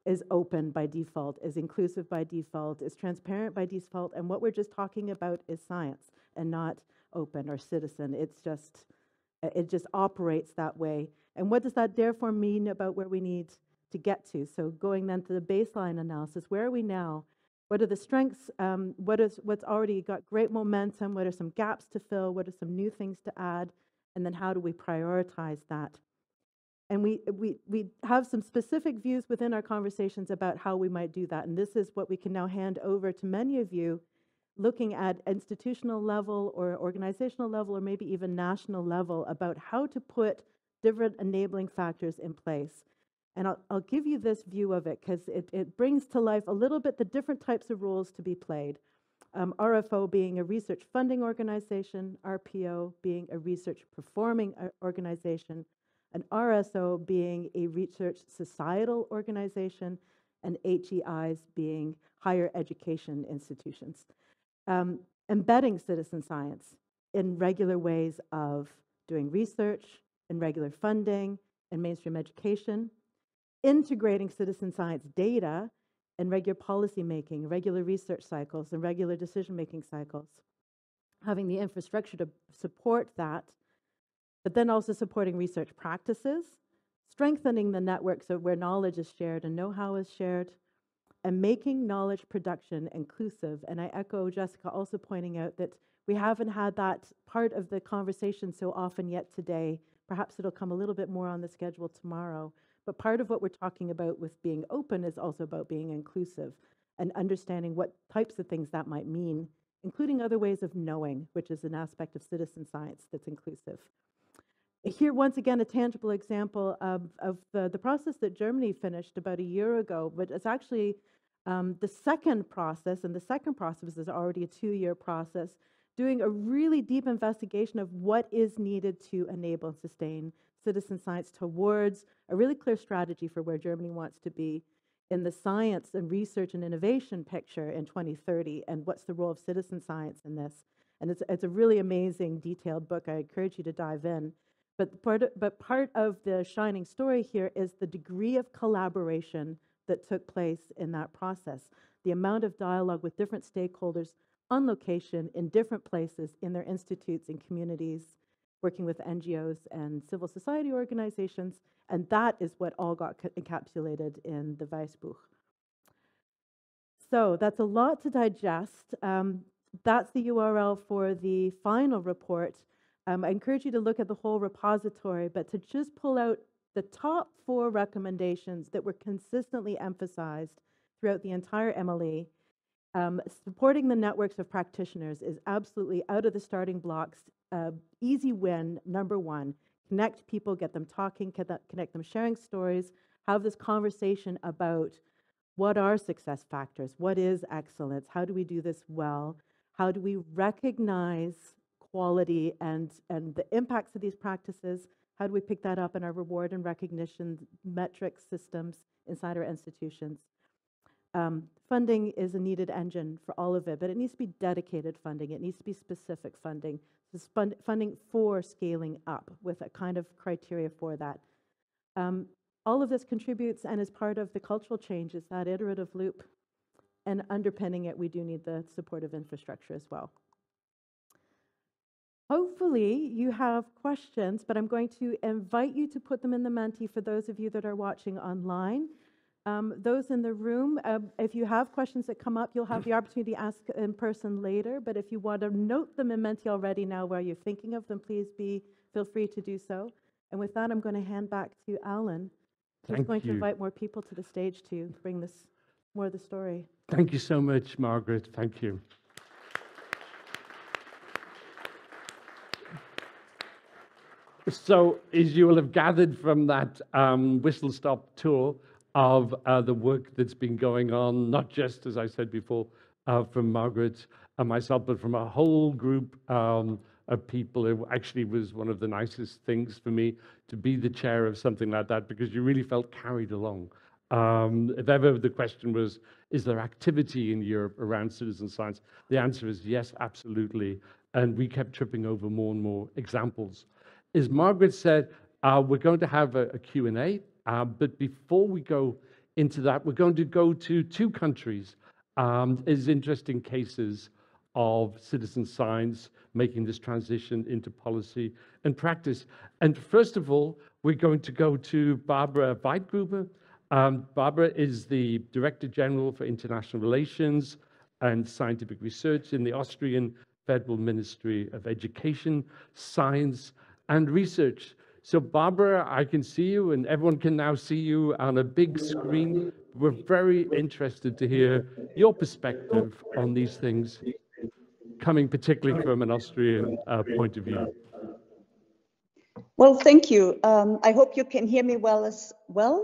is open by default, is inclusive by default, is transparent by default, and what we're just talking about is science and not open or citizen. It just operates that way. And what does that therefore mean about where we need to get to? So going then to the baseline analysis, where are we now? What are the strengths? What's already got great momentum? What are some gaps to fill? What are some new things to add? And then how do we prioritize that? And we have some specific views within our conversations about how we might do that. And this is what we can now hand over to many of you, looking at institutional level or organizational level or maybe even national level about how to put different enabling factors in place. And I'll give you this view of it because it brings to life a little bit the different types of roles to be played. RFO being a research funding organization, RPO being a research performing organization, an RSO being a research societal organization, and HEIs being higher education institutions. Embedding citizen science in regular ways of doing research, in regular funding, in mainstream education, integrating citizen science data in regular policy making, regular research cycles, and regular decision-making cycles, having the infrastructure to support that, but then also supporting research practices, strengthening the networks of where knowledge is shared and know-how is shared, and making knowledge production inclusive. And I echo Jessica also pointing out that we haven't had that part of the conversation so often yet today. Perhaps it'll come a little bit more on the schedule tomorrow. But part of what we're talking about with being open is also about being inclusive and understanding what types of things that might mean, including other ways of knowing, which is an aspect of citizen science that's inclusive. Here, once again, a tangible example of the process that Germany finished about a year ago, but it's actually the second process, and the second process is already a 2-year process, doing a really deep investigation of what is needed to enable and sustain citizen science towards a really clear strategy for where Germany wants to be in the science and research and innovation picture in 2030, and what's the role of citizen science in this. And it's a really amazing, detailed book. I encourage you to dive in. But part of the shining story here is the degree of collaboration that took place in that process, the amount of dialogue with different stakeholders on location in different places in their institutes and communities, working with NGOs and civil society organizations, and that is what all got encapsulated in the Weißbuch. So that's a lot to digest. That's the URL for the final report. I encourage you to look at the whole repository, but to just pull out the top 4 recommendations that were consistently emphasized throughout the entire MLE. Supporting the networks of practitioners is absolutely out of the starting blocks. Easy win, number 1. Connect people, get them talking, connect them sharing stories, have this conversation about what are success factors, what is excellence, how do we do this well, how do we recognize quality and the impacts of these practices, how do we pick that up in our reward and recognition metrics systems inside our institutions. Funding is a needed engine for all of it, but it needs to be dedicated funding. It needs to be specific funding. This funding for scaling up with a kind of criteria for that. All of this contributes and is part of the cultural changes, that iterative loop. And underpinning it, we do need the supportive infrastructure as well. Hopefully you have questions, but I'm going to invite you to put them in the Menti for those of you that are watching online. Those in the room, if you have questions that come up, you'll have the opportunity to ask in person later, but if you want to note them in Menti already now while you're thinking of them, please feel free to do so. And with that, I'm going to hand back to Alan, who's going to invite more people to the stage to bring this more of the story. Thank you so much, Margaret. Thank you. So, as you will have gathered from that whistle-stop tour of the work that's been going on, not just, as I said before, from Margaret and myself, but from a whole group of people. It actually was one of the nicest things for me to be the chair of something like that, because you really felt carried along. If ever the question was, is there activity in Europe around citizen science? The answer is yes, absolutely. And we kept tripping over more and more examples. As Margaret said, we're going to have a Q&A, but before we go into that. We're going to go to 2 countries as interesting cases of citizen science making this transition into policy and practice. And first of all, we're going to go to Barbara Weitgruber. Barbara is the Director General for International Relations and Scientific Research in the Austrian Federal Ministry of Education, Science and Research. So Barbara, I can see you and everyone can now see you on a big screen. We're very interested to hear your perspective on these things, coming particularly from an Austrian point of view. Well, thank you. I hope you can hear me well as well.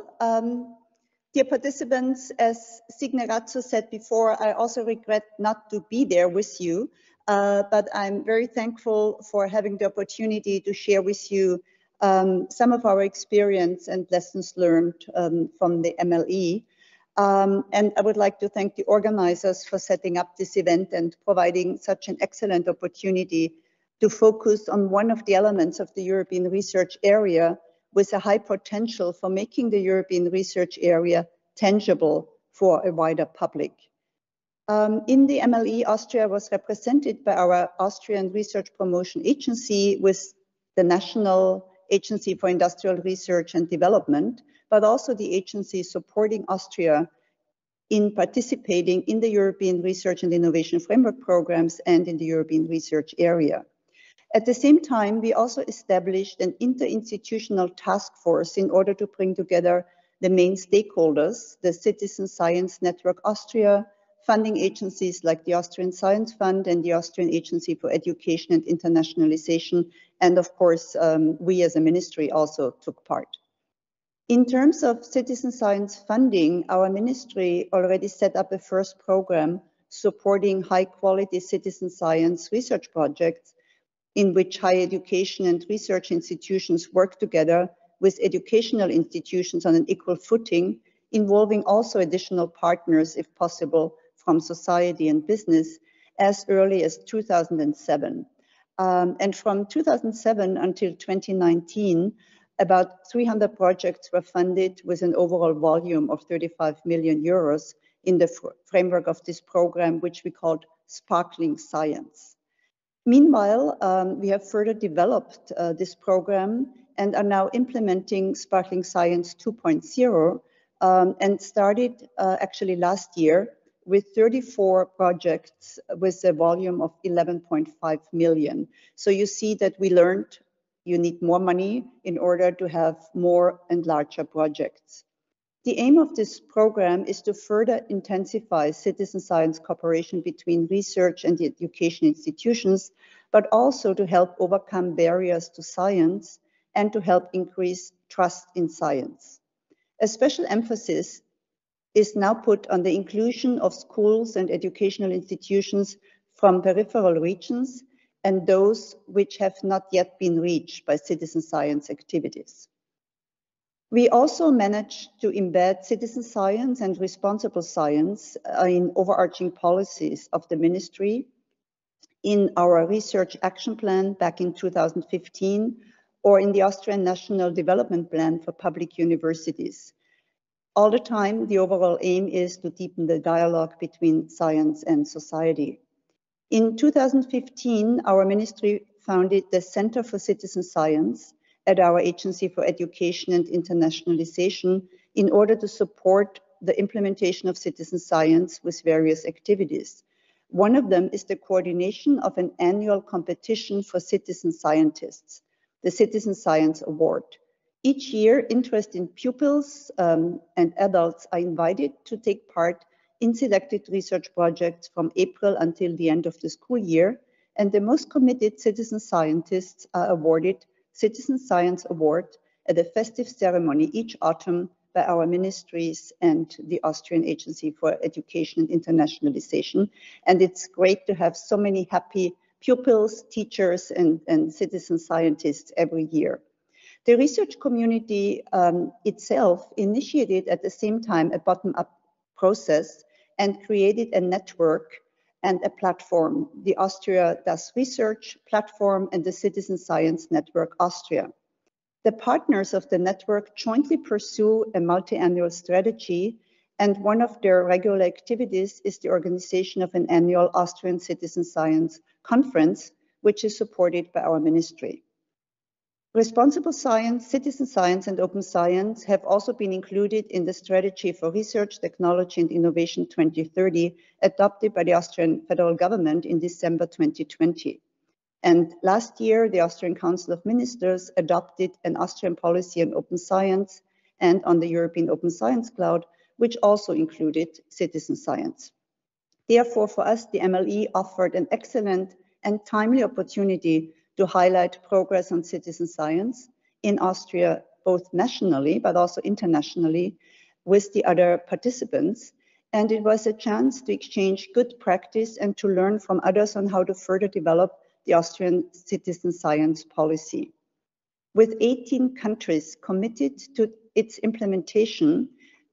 Dear participants, as Signe Ratso said before, I also regret not to be there with you, but I'm very thankful for having the opportunity to share with you some of our experience and lessons learned from the MLE. And I would like to thank the organizers for setting up this event and providing such an excellent opportunity to focus on one of the elements of the European research area with a high potential for making the European research area tangible for a wider public. In the MLE, Austria was represented by our Austrian Research Promotion Agency with the National Agency for Industrial Research and Development, but also the agency supporting Austria in participating in the European Research and Innovation Framework programs and in the European research area. At the same time, we also established an interinstitutional task force in order to bring together the main stakeholders, the Citizen Science Network Austria, funding agencies like the Austrian Science Fund and the Austrian Agency for Education and Internationalization, and of course, we as a ministry also took part. In terms of citizen science funding, our ministry already set up a first program supporting high-quality citizen science research projects in which higher education and research institutions work together with educational institutions on an equal footing, involving also additional partners, if possible, from society and business, as early as 2007. And from 2007 until 2019, about 300 projects were funded with an overall volume of 35 million euros in the framework of this program, which we called Sparkling Science. Meanwhile, we have further developed this program and are now implementing Sparkling Science 2.0 and started actually last year with 34 projects with a volume of 11.5 million. So you see that we learned you need more money in order to have more and larger projects. The aim of this program is to further intensify citizen science cooperation between research and the education institutions, but also to help overcome barriers to science and to help increase trust in science. A special emphasis is now put on the inclusion of schools and educational institutions from peripheral regions and those which have not yet been reached by citizen science activities. We also managed to embed citizen science and responsible science in overarching policies of the ministry in our research action plan back in 2015 or in the Austrian National Development Plan for public universities. All the time, the overall aim is to deepen the dialogue between science and society. In 2015, our ministry founded the Center for Citizen Science at our Agency for Education and Internationalization in order to support the implementation of citizen science with various activities. One of them is the coordination of an annual competition for citizen scientists, the Citizen Science Award. Each year, interested pupils and adults are invited to take part in selected research projects from April until the end of the school year, and the most committed citizen scientists are awarded Citizen Science Award at a festive ceremony each autumn by our ministries and the Austrian Agency for Education and Internationalization. And it's great to have so many happy pupils, teachers, and citizen scientists every year. The research community itself initiated at the same time a bottom-up process and created a network and a platform, the Austria Does Research platform and the Citizen Science Network Austria. The partners of the network jointly pursue a multi-annual strategy And one of their regular activities is the organization of an annual Austrian Citizen Science Conference, which is supported by our ministry. Responsible science, citizen science, and open science have also been included in the Strategy for Research, Technology and Innovation 2030, adopted by the Austrian federal government in December 2020. And last year, the Austrian Council of Ministers adopted an Austrian policy on open science and on the European Open Science Cloud, which also included citizen science. Therefore, for us, the MLE offered an excellent and timely opportunity to highlight progress on citizen science in Austria, both nationally, but also internationally with the other participants. And it was a chance to exchange good practice and to learn from others on how to further develop the Austrian citizen science policy. With 18 countries committed to its implementation,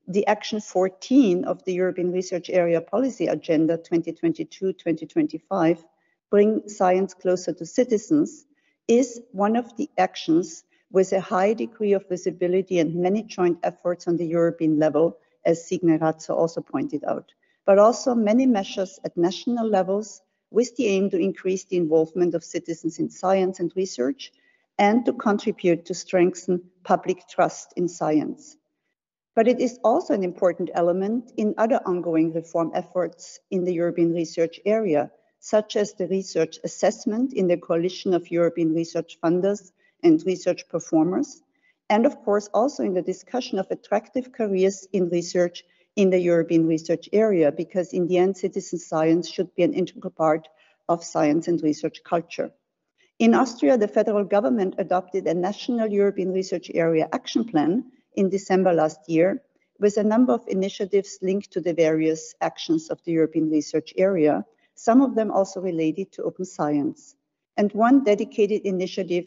the Action 14 of the European Research Area Policy Agenda 2022-2025, Bring Science Closer to Citizens, is one of the actions with a high degree of visibility and many joint efforts on the European level, as Signe Ratso also pointed out, but also many measures at national levels with the aim to increase the involvement of citizens in science and research and to contribute to strengthen public trust in science. But it is also an important element in other ongoing reform efforts in the European research area, such as the research assessment in the coalition of European research funders and research performers, and of course also in the discussion of attractive careers in research in the European research area, because in the end, citizen science should be an integral part of science and research culture. In Austria, the federal government adopted a national European research area action plan in December last year, with a number of initiatives linked to the various actions of the European research area, some of them also related to open science. And one dedicated initiative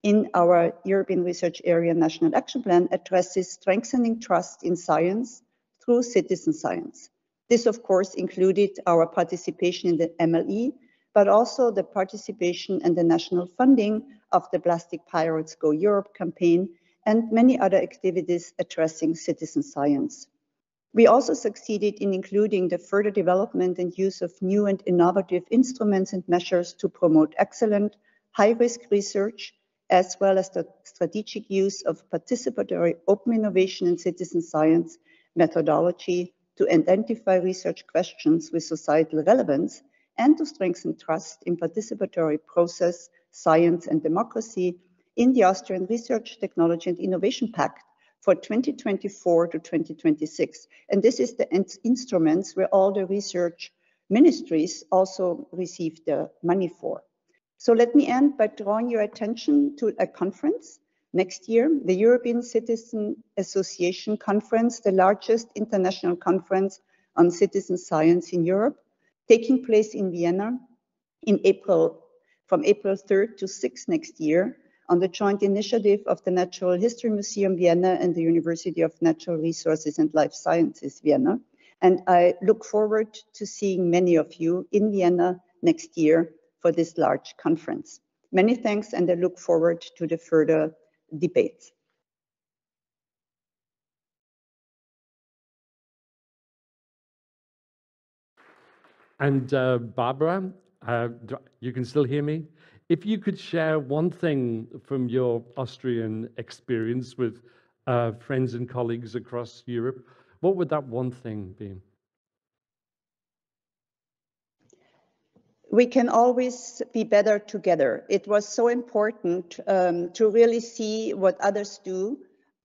in our European Research Area National Action Plan addresses strengthening trust in science through citizen science. This, of course, included our participation in the MLE, but also the participation and the national funding of the Plastic Pirates Go Europe campaign and many other activities addressing citizen science. We also succeeded in including the further development and use of new and innovative instruments and measures to promote excellent, high-risk research, as well as the strategic use of participatory open innovation and citizen science methodology to identify research questions with societal relevance and to strengthen trust in participatory process, science and democracy in the Austrian Research, Technology and Innovation Pact for 2024 to 2026. And this is the instruments where all the research ministries also receive the money for. So let me end by drawing your attention to a conference next year, the European Citizen Association Conference, the largest international conference on citizen science in Europe, taking place in Vienna in April, from April 3rd to 6th next year, on the joint initiative of the Natural History Museum Vienna and the University of Natural Resources and Life Sciences Vienna. And I look forward to seeing many of you in Vienna next year for this large conference. Many thanks, and I look forward to the further debates. And Barbara, you can still hear me? If you could share one thing from your Austrian experience with friends and colleagues across Europe, what would that one thing be? We can always be better together. It was so important to really see what others do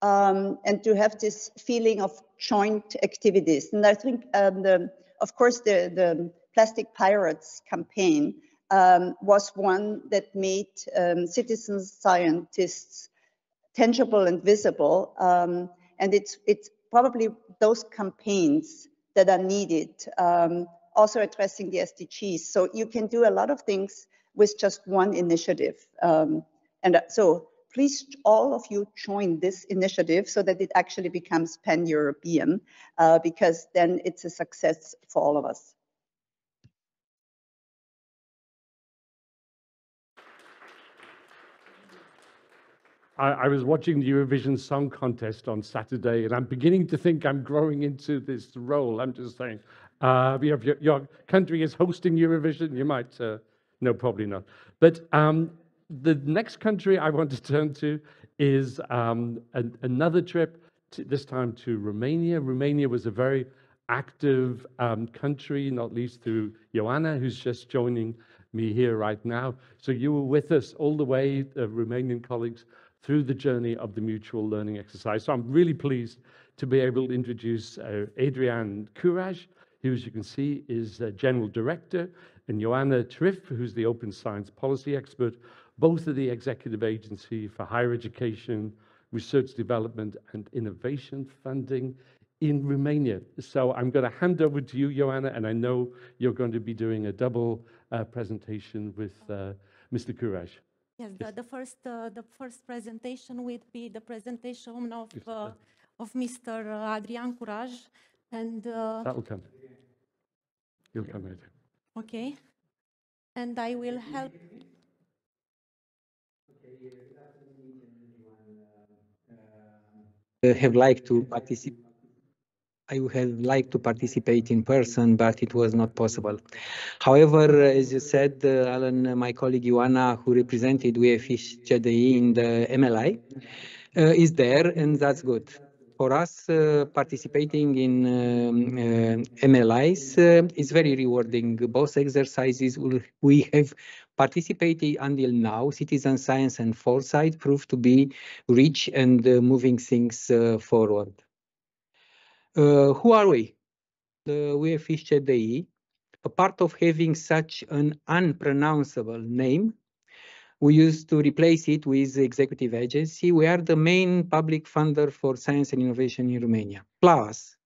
and to have this feeling of joint activities. And I think, of course, the Plastic Pirates campaign was one that made citizen scientists tangible and visible. And it's probably those campaigns that are needed, also addressing the SDGs. So you can do a lot of things with just one initiative. And so please, all of you join this initiative so that it actually becomes pan-European, because then it's a success for all of us. I was watching the Eurovision Song Contest on Saturday, and I'm beginning to think I'm growing into this role. I'm just saying, your country is hosting Eurovision. You might, no, probably not. But the next country I want to turn to is another trip, this time to Romania. Romania was a very active country, not least through Joanna, who's just joining me here right now. So you were with us all the way, Romanian colleagues, through the journey of the mutual learning exercise. So I'm really pleased to be able to introduce Adrian Curaj, who, as you can see, is General Director, and Joanna Triff, who's the Open Science Policy Expert, both of the Executive Agency for Higher Education, Research Development and Innovation Funding in Romania. So I'm going to hand over to you, Joanna, and I know you're going to be doing a double presentation with Mr. Curaj. Yes, the first presentation will be the presentation of Mr. Adrian Curaj, and that'll come. You'll come later. Okay, and I will help. Have liked to participate. I would have liked to participate in person, but it was not possible. However, as you said, Alan, my colleague Ioana, who represented UEFISH CDI in the MLI, is there, and that's good. For us, participating in MLIs is very rewarding. Both exercises we have participated until now, citizen science and foresight, proved to be rich and moving things forward. Who are we? The UEFISH CDI. A part of having such an unpronounceable name, we used to replace it with executive agency. We are the main public funder for science and innovation in Romania. Plus,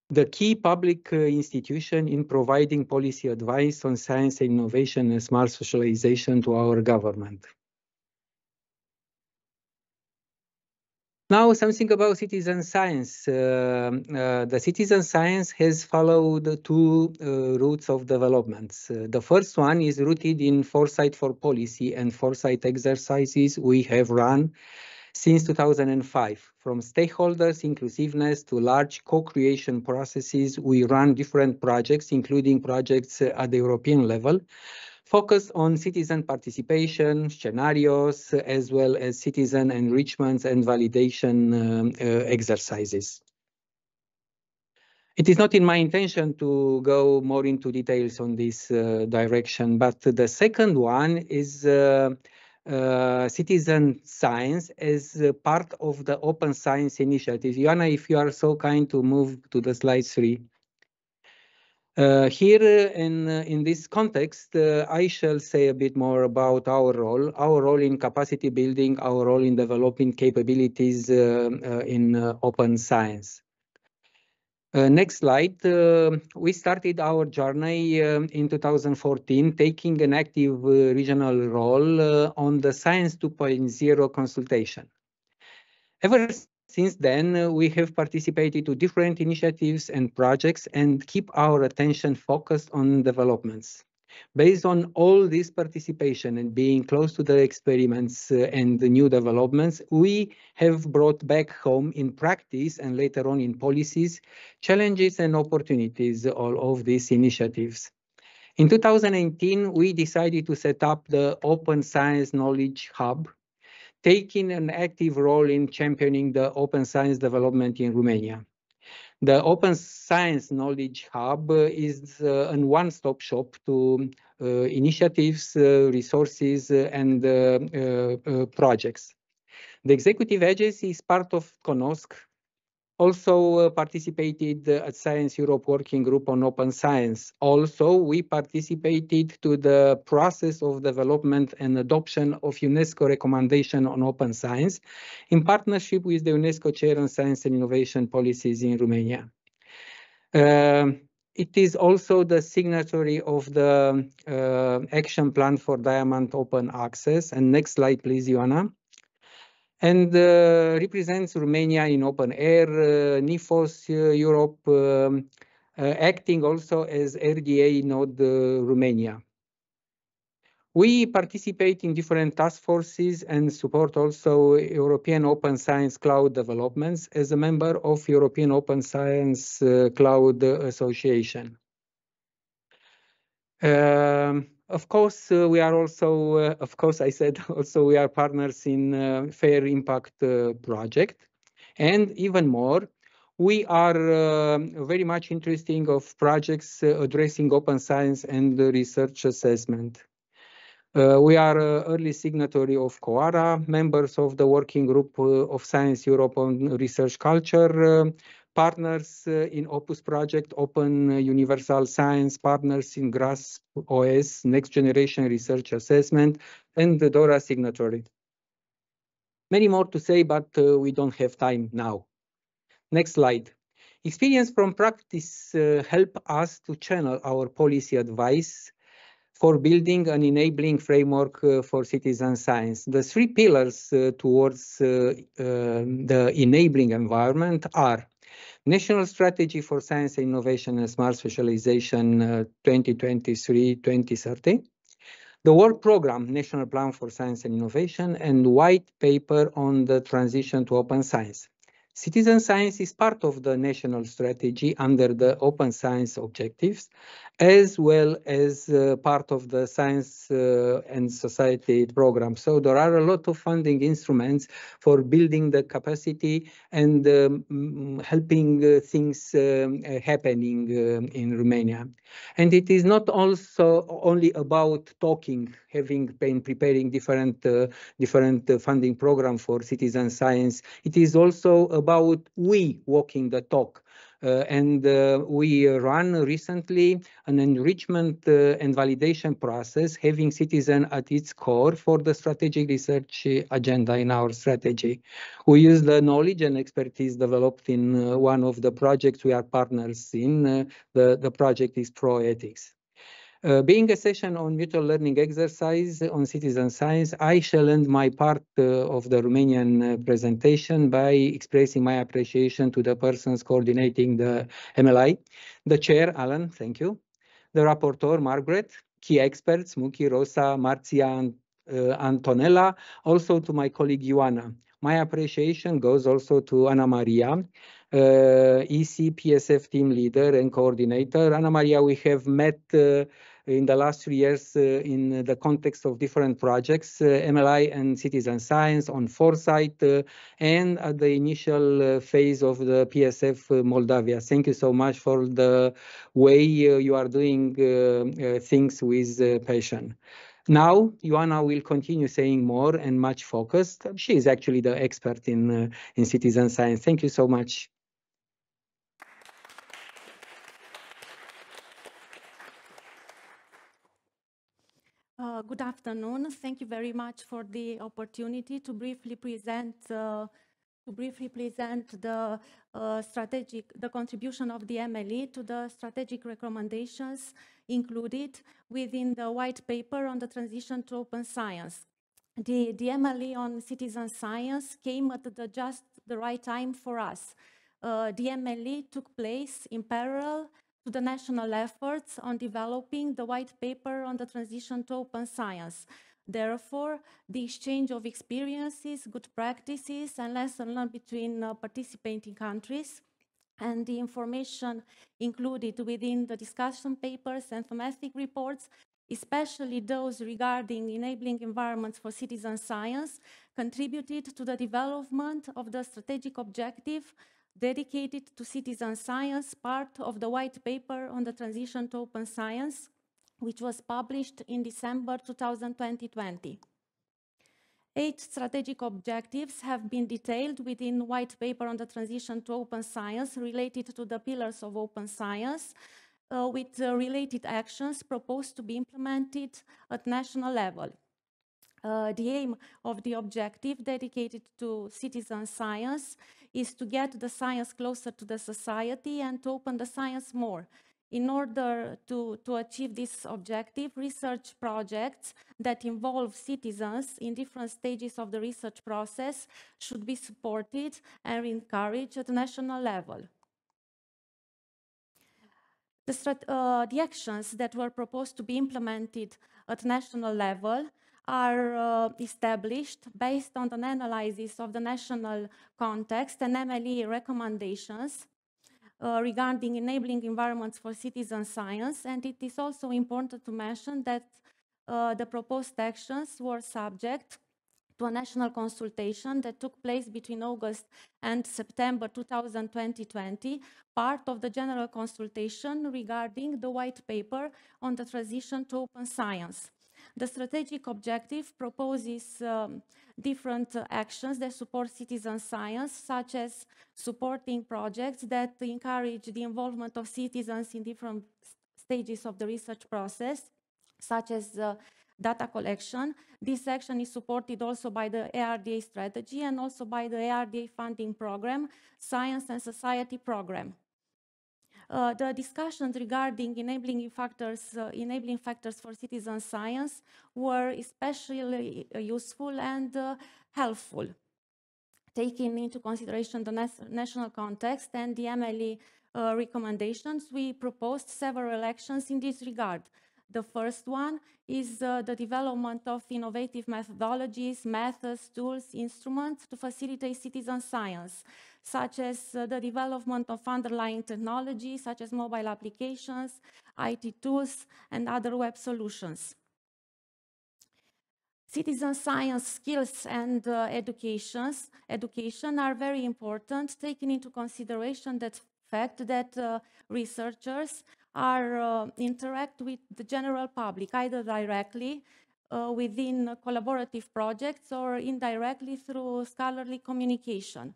the key public institution in providing policy advice on science and innovation and smart socialization to our government. Now, something about citizen science. The citizen science has followed two routes of developments. The first one is rooted in foresight for policy and foresight exercises we have run since 2005. From stakeholders inclusiveness to large co-creation processes, we run different projects, including projects at the European level, focus on citizen participation, scenarios, as well as citizen enrichment and validation exercises. It is not in my intention to go more into details on this direction, but the second one is citizen science as part of the Open Science Initiative. Ioana, if you are so kind to move to the slide 3. Here in this context, I shall say a bit more about our role in capacity building, our role in developing capabilities in open science. Next slide. We started our journey in 2014, taking an active regional role on the Science 2.0 consultation. Ever since then, we have participated to different initiatives and projects and keep our attention focused on developments. Based on all this participation and being close to the experiments and the new developments, we have brought back home in practice and later on in policies, challenges and opportunities all of these initiatives. In 2018, we decided to set up the Open Science Knowledge Hub, taking an active role in championing the open science development in Romania. The Open Science Knowledge Hub is a one-stop shop to initiatives, resources, and projects. The executive agency is part of CONOSC, also participated at Science Europe Working Group on Open Science. Also, we participated to the process of development and adoption of UNESCO recommendation on open science in partnership with the UNESCO Chair on Science and Innovation Policies in Romania. It is also the signatory of the Action Plan for Diamond Open Access. And next slide, please, Ioana. And represents Romania in open air, NIFOS Europe, acting also as RDA node Romania. We participate in different task forces and support also European Open Science Cloud developments as a member of European Open Science Cloud Association. Of course, we are also, of course, I said also we are partners in Fair Impact project. And even more, we are very much interested of projects addressing open science and research assessment. We are early signatory of COARA, members of the Working Group of Science Europe on Research Culture, partners in Opus Project, Open Universal Science, partners in GRASP OS, Next Generation Research Assessment, and the DORA signatory. Many more to say, but we don't have time now. Next slide. Experience from practice help us to channel our policy advice for building an enabling framework for citizen science. The three pillars towards the enabling environment are National Strategy for Science and Innovation and Smart Specialization 2023-2030, the Work Program, National Plan for Science and Innovation, and White Paper on the Transition to Open Science. Citizen science is part of the national strategy under the open science objectives, as well as part of the science and society program. So there are a lot of funding instruments for building the capacity and helping things happening in Romania. And it is not also only about talking, having been preparing different funding program for citizen science. It is also about we walking the talk. We ran recently an enrichment and validation process, having citizen at its core for the strategic research agenda in our strategy. We use the knowledge and expertise developed in one of the projects we are partners in. The project is ProEthics. Being a session on mutual learning exercise on citizen science, I shall end my part of the Romanian presentation by expressing my appreciation to the persons coordinating the MLI, the chair, Alan, thank you, the rapporteur, Margaret, key experts, Muki, Rosa, Marzia, and Antonella, also to my colleague, Ioana. My appreciation goes also to Ana Maria, EC PSF team leader and coordinator. Ana Maria, we have met in the last 3 years in the context of different projects, MLI and citizen science on foresight, and at the initial phase of the PSF Moldavia. Thank you so much for the way you are doing things with passion. Now, Ioana will continue saying more and much focused. She is actually the expert in citizen science. Thank you so much. Good afternoon. Thank you very much for the opportunity to briefly present the contribution of the MLE to the strategic recommendations included within the white paper on the transition to open science. The MLE on citizen science came at just the right time for us. The MLE took place in parallel to the national efforts on developing the white paper on the transition to open science. Therefore, the exchange of experiences, good practices, and lessons learned between participating countries and the information included within the discussion papers and thematic reports, especially those regarding enabling environments for citizen science, contributed to the development of the strategic objective dedicated to citizen science, part of the white paper on the transition to open science, which was published in December 2020. 8 strategic objectives have been detailed within white paper on the transition to open science related to the pillars of open science, with related actions proposed to be implemented at national level. The aim of the objective dedicated to citizen science is to get the science closer to the society and to open the science more. In order to achieve this objective, research projects that involve citizens in different stages of the research process should be supported and encouraged at the national level. The actions that were proposed to be implemented at national level are established based on an analysis of the national context and MLE recommendations regarding enabling environments for citizen science. And it is also important to mention that the proposed actions were subject to a national consultation that took place between August and September 2020, part of the general consultation regarding the white paper on the transition to open science. The strategic objective proposes different actions that support citizen science, such as supporting projects that encourage the involvement of citizens in different stages of the research process, such as data collection. This action is supported also by the ARDA strategy and also by the ARDA funding program, Science and Society program. The discussions regarding enabling factors for citizen science were especially useful and helpful, taking into consideration the national context and the MLE recommendations. We proposed several actions in this regard. The first one is the development of innovative methodologies, methods, tools, instruments to facilitate citizen science, such as the development of underlying technology, such as mobile applications, IT tools, and other web solutions. Citizen science skills and education are very important, taking into consideration that fact that researchers interact with the general public, either directly within collaborative projects or indirectly through scholarly communication.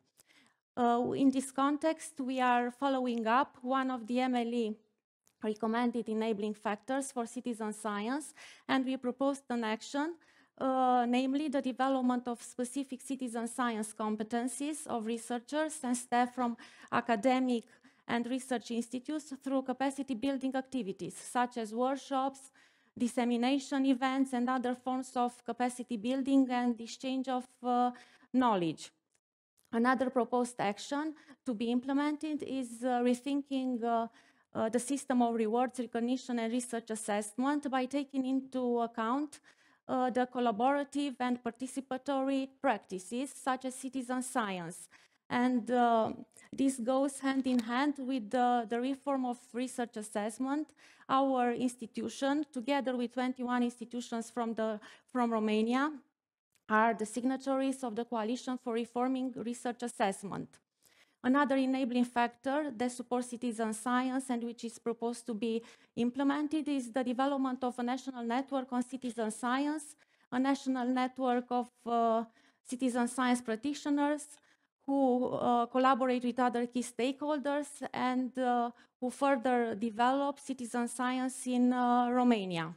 In this context, we are following up one of the MLE recommended enabling factors for citizen science, and we proposed an action, namely the development of specific citizen science competencies of researchers and staff from academic and research institutes through capacity building activities, such as workshops, dissemination events, and other forms of capacity building and exchange of knowledge. Another proposed action to be implemented is rethinking the system of rewards, recognition, and research assessment by taking into account the collaborative and participatory practices, such as citizen science. And this goes hand in hand with the reform of research assessment. Our institution, together with 21 institutions from Romania, are the signatories of the Coalition for Reforming Research Assessment. Another enabling factor that supports citizen science and which is proposed to be implemented is the development of a national network on citizen science, a national network of citizen science practitioners who collaborate with other key stakeholders and who further develop citizen science in Romania.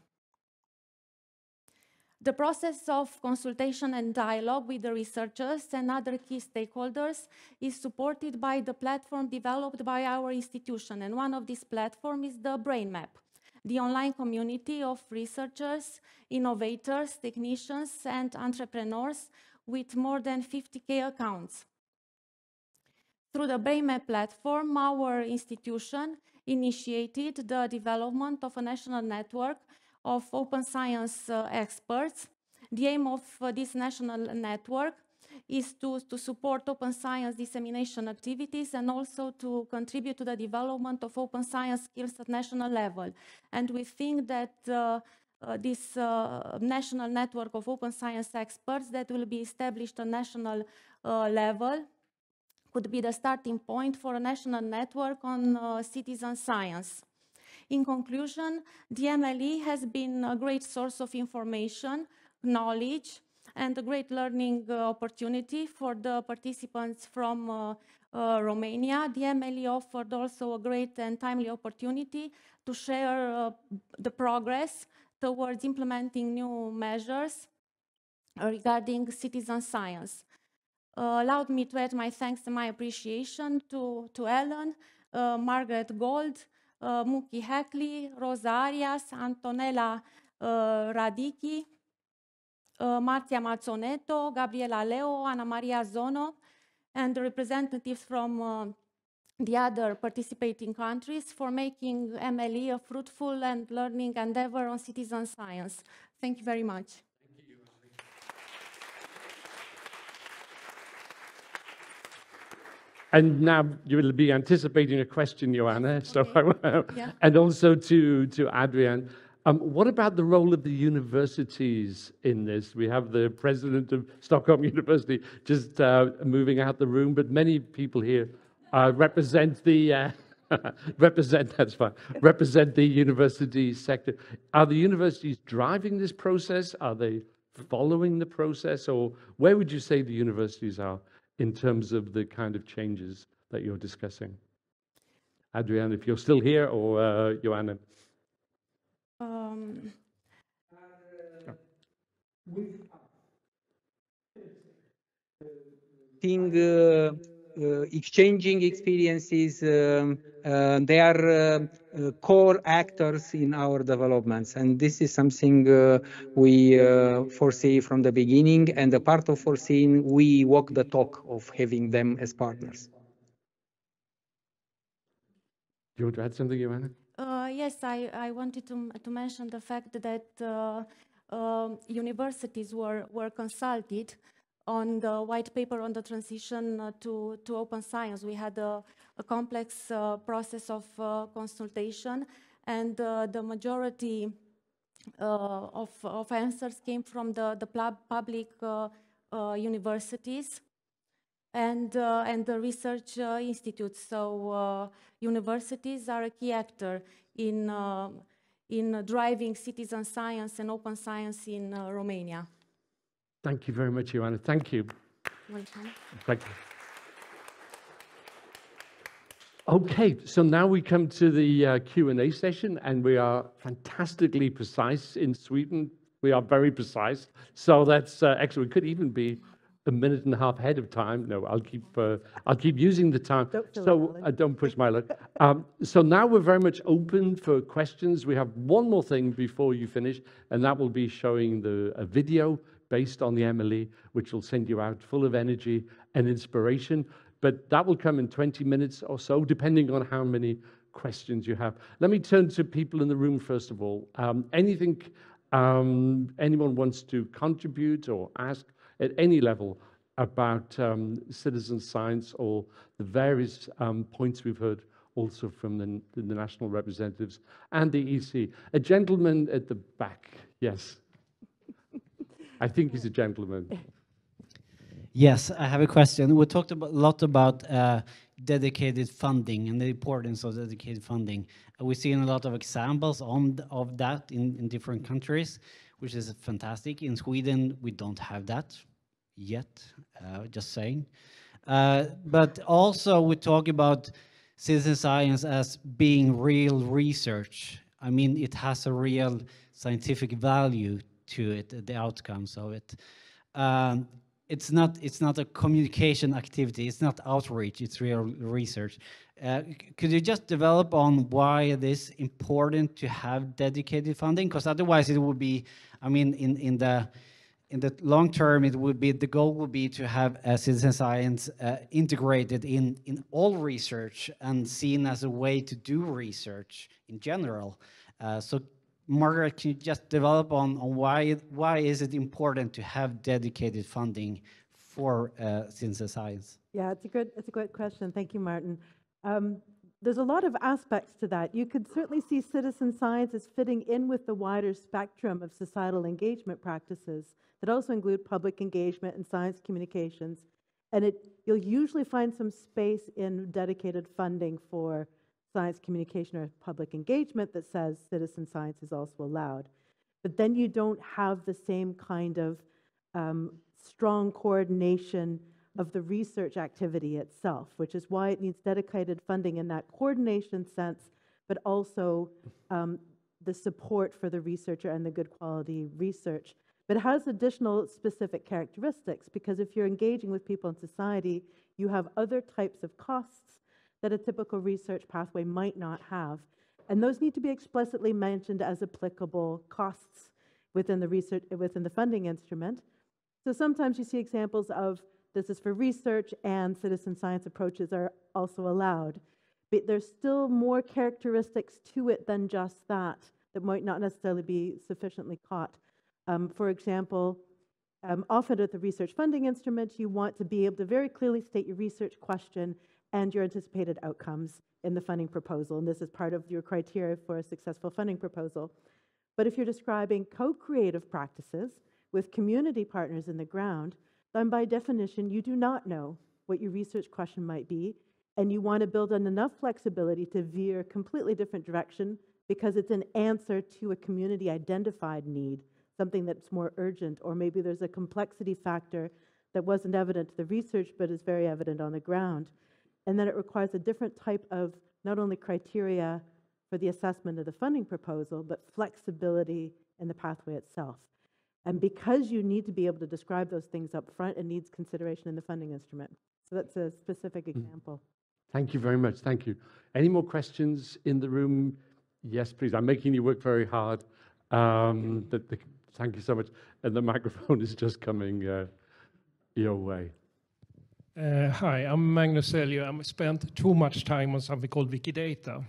The process of consultation and dialogue with the researchers and other key stakeholders is supported by the platform developed by our institution, and one of these platforms is the Brain Map, the online community of researchers, innovators, technicians, and entrepreneurs with more than 50,000 accounts. Through the Brain Map platform, our institution initiated the development of a national network of open science experts. The aim of this national network is to support open science dissemination activities and also to contribute to the development of open science skills at national level. And we think that this national network of open science experts that will be established on national level could be the starting point for a national network on citizen science. In conclusion, the MLE has been a great source of information, knowledge, and a great learning opportunity for the participants from Romania. The MLE offered also a great and timely opportunity to share the progress towards implementing new measures regarding citizen science. Allowed me to add my thanks and my appreciation to Ellen, Margaret Gold, Muki Hackley, Rosa Arias, Antonella Radichi, Martia Mazzoneto, Gabriela Leo, Anna Maria Zono, and the representatives from the other participating countries for making MLE a fruitful and learning endeavor on citizen science. Thank you very much. And now you will be anticipating a question, Joanna. So, Okay. Yeah. and also to Adrian. What about the role of the universities in this? We have the president of Stockholm University just moving out the room, but many people here represent the represent the university sector. Are the universities driving this process? Are they following the process, or where would you say the universities are in terms of the kind of changes that you're discussing? Adrian, if you're still here, or Joanna. Exchanging experiences, they are core actors in our developments, and this is something we foresee from the beginning, and a part of foreseeing, we walk the talk of having them as partners. Do you want to add something, Joanna? Yes, I wanted to mention the fact that universities were consulted on the white paper on the transition to open science. We had a complex process of consultation, and the majority of answers came from the public universities and the research institutes. So universities are a key actor in driving citizen science and open science in Romania. Thank you very much, Joanna. Thank you. Welcome. Thank you. Okay, so now we come to the Q&A session, and we are fantastically precise in Sweden. We are very precise. So that's actually, we could even be a minute and a half ahead of time. No, I'll keep using the time. So don't push my luck. So now we're very much open for questions. We have one more thing before you finish, and that will be showing a video based on the MLE, which will send you out full of energy and inspiration. But that will come in 20 minutes or so, depending on how many questions you have. Let me turn to people in the room first of all. Anything anyone wants to contribute or ask at any level about citizen science or the various points we've heard also from the national representatives and the EC. A gentleman at the back, yes. I think he's a gentleman. Yes, I have a question. We talked a lot about dedicated funding and the importance of dedicated funding. We've seen a lot of examples of that in different countries, which is fantastic. In Sweden, we don't have that yet, just saying. But also we talk about citizen science as being real research. I mean, it has a real scientific value to it, the outcomes of it. It's not a communication activity. It's not outreach. It's real research. Could you just develop on why it is important to have dedicated funding? Because otherwise, it would be. I mean, in the long term, it would be the goal would be to have citizen science integrated in all research and seen as a way to do research in general. So, Margaret, can you just develop on why is it important to have dedicated funding for citizen science? Yeah, it's a great question. Thank you, Martin. There's a lot of aspects to that. You could certainly see citizen science as fitting in with the wider spectrum of societal engagement practices that also include public engagement and science communications. And you'll usually find some space in dedicated funding for science communication or public engagement that says citizen science is also allowed. But then you don't have the same kind of strong coordination of the research activity itself, which is why it needs dedicated funding in that coordination sense, but also the support for the researcher and the good quality research. But it has additional specific characteristics, because if you're engaging with people in society, you have other types of costs that a typical research pathway might not have. And those need to be explicitly mentioned as applicable costs within the funding instrument. So sometimes you see examples of this is for research, and citizen science approaches are also allowed. But there's still more characteristics to it than just that might not necessarily be sufficiently caught. For example, often at the research funding instrument, you want to be able to very clearly state your research question and your anticipated outcomes in the funding proposal, and this is part of your criteria for a successful funding proposal. But if you're describing co-creative practices with community partners in the ground, then by definition, you do not know what your research question might be, and you want to build in enough flexibility to veer a completely different direction because it's an answer to a community-identified need, something that's more urgent, or maybe there's a complexity factor that wasn't evident to the research but is very evident on the ground. And then it requires a different type of not only criteria for the assessment of the funding proposal, but flexibility in the pathway itself. And because you need to be able to describe those things up front, it needs consideration in the funding instrument. So that's a specific example. Thank you very much. Thank you. Any more questions in the room? Yes, please. I'm making you work very hard. Thank you so much. And the microphone is just coming your way. Hi, I'm Magnus Elio. I spent too much time on something called Wikidata.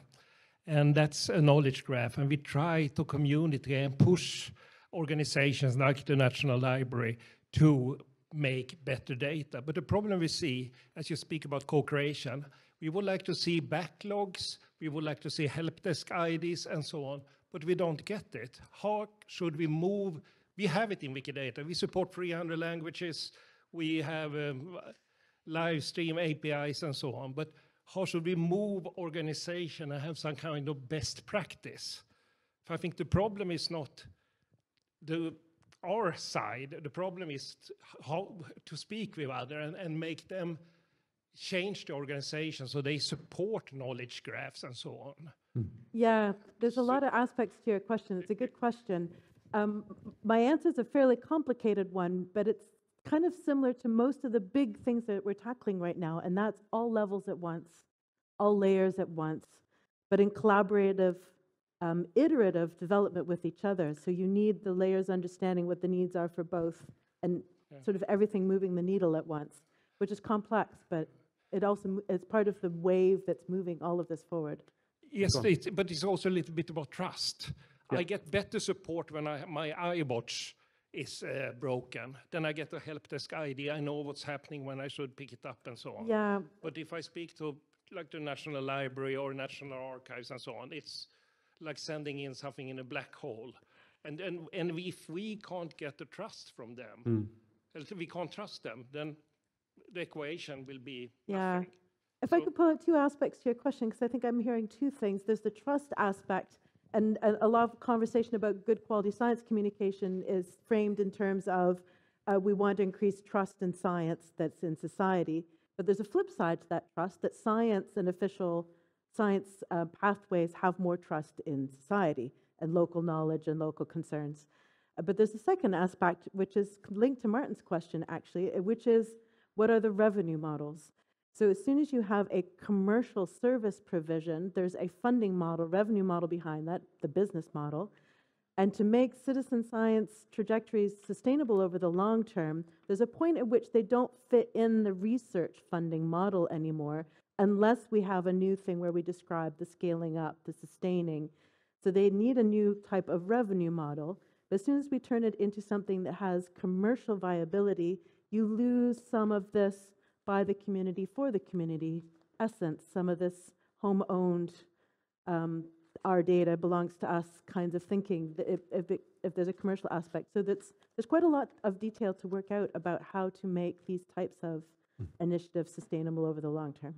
And that's a knowledge graph. And we try to community and push organizations like the National Library to make better data. But the problem we see, as you speak about co-creation, we would like to see backlogs, we would like to see help desk IDs and so on, but we don't get it. How should we move? We have it in Wikidata. We support 300 languages. We have live stream APIs and so on. But how should we move organization and have some kind of best practice? I think the problem is not our side. The problem is how to speak with others and make them change the organization so they support knowledge graphs and so on. Yeah, there's a lot of aspects to your question. It's a good question. My answer is a fairly complicated one, but it's kind of similar to most of the big things that we're tackling right now, and that's all levels at once, all layers at once, but in collaborative, iterative development with each other. So you need the layers understanding what the needs are for both, and sort of everything moving the needle at once, which is complex, but it also is part of the wave that's moving all of this forward. Yes, but it's also a little bit about trust. Yeah. I get better support when my iWatch is broken. Then I get a help desk ID. I know what's happening when I should pick it up and so on. Yeah. But if I speak to like the National Library or National Archives and so on, it's like sending in something in a black hole. And if we can't get the trust from them, if we can't trust them, then the equation will be nothing. If I could pull out two aspects to your question, because I think I'm hearing two things. There's the trust aspect, and a lot of conversation about good quality science communication is framed in terms of we want to increase trust in science that's in society. But there's a flip side to that trust, that science and official science pathways have more trust in society and local knowledge and local concerns. But there's a second aspect, which is linked to Martin's question, actually, which is what are the revenue models? So as soon as you have a commercial service provision, there's a funding model, revenue model behind that, the business model. And to make citizen science trajectories sustainable over the long term, there's a point at which they don't fit in the research funding model anymore, unless we have a new thing where we describe the scaling up, the sustaining. So they need a new type of revenue model. But as soon as we turn it into something that has commercial viability, you lose some of this by the community for the community essence, some of this home-owned, our data belongs to us kinds of thinking, if there's a commercial aspect. So there's quite a lot of detail to work out about how to make these types of initiatives sustainable over the long term.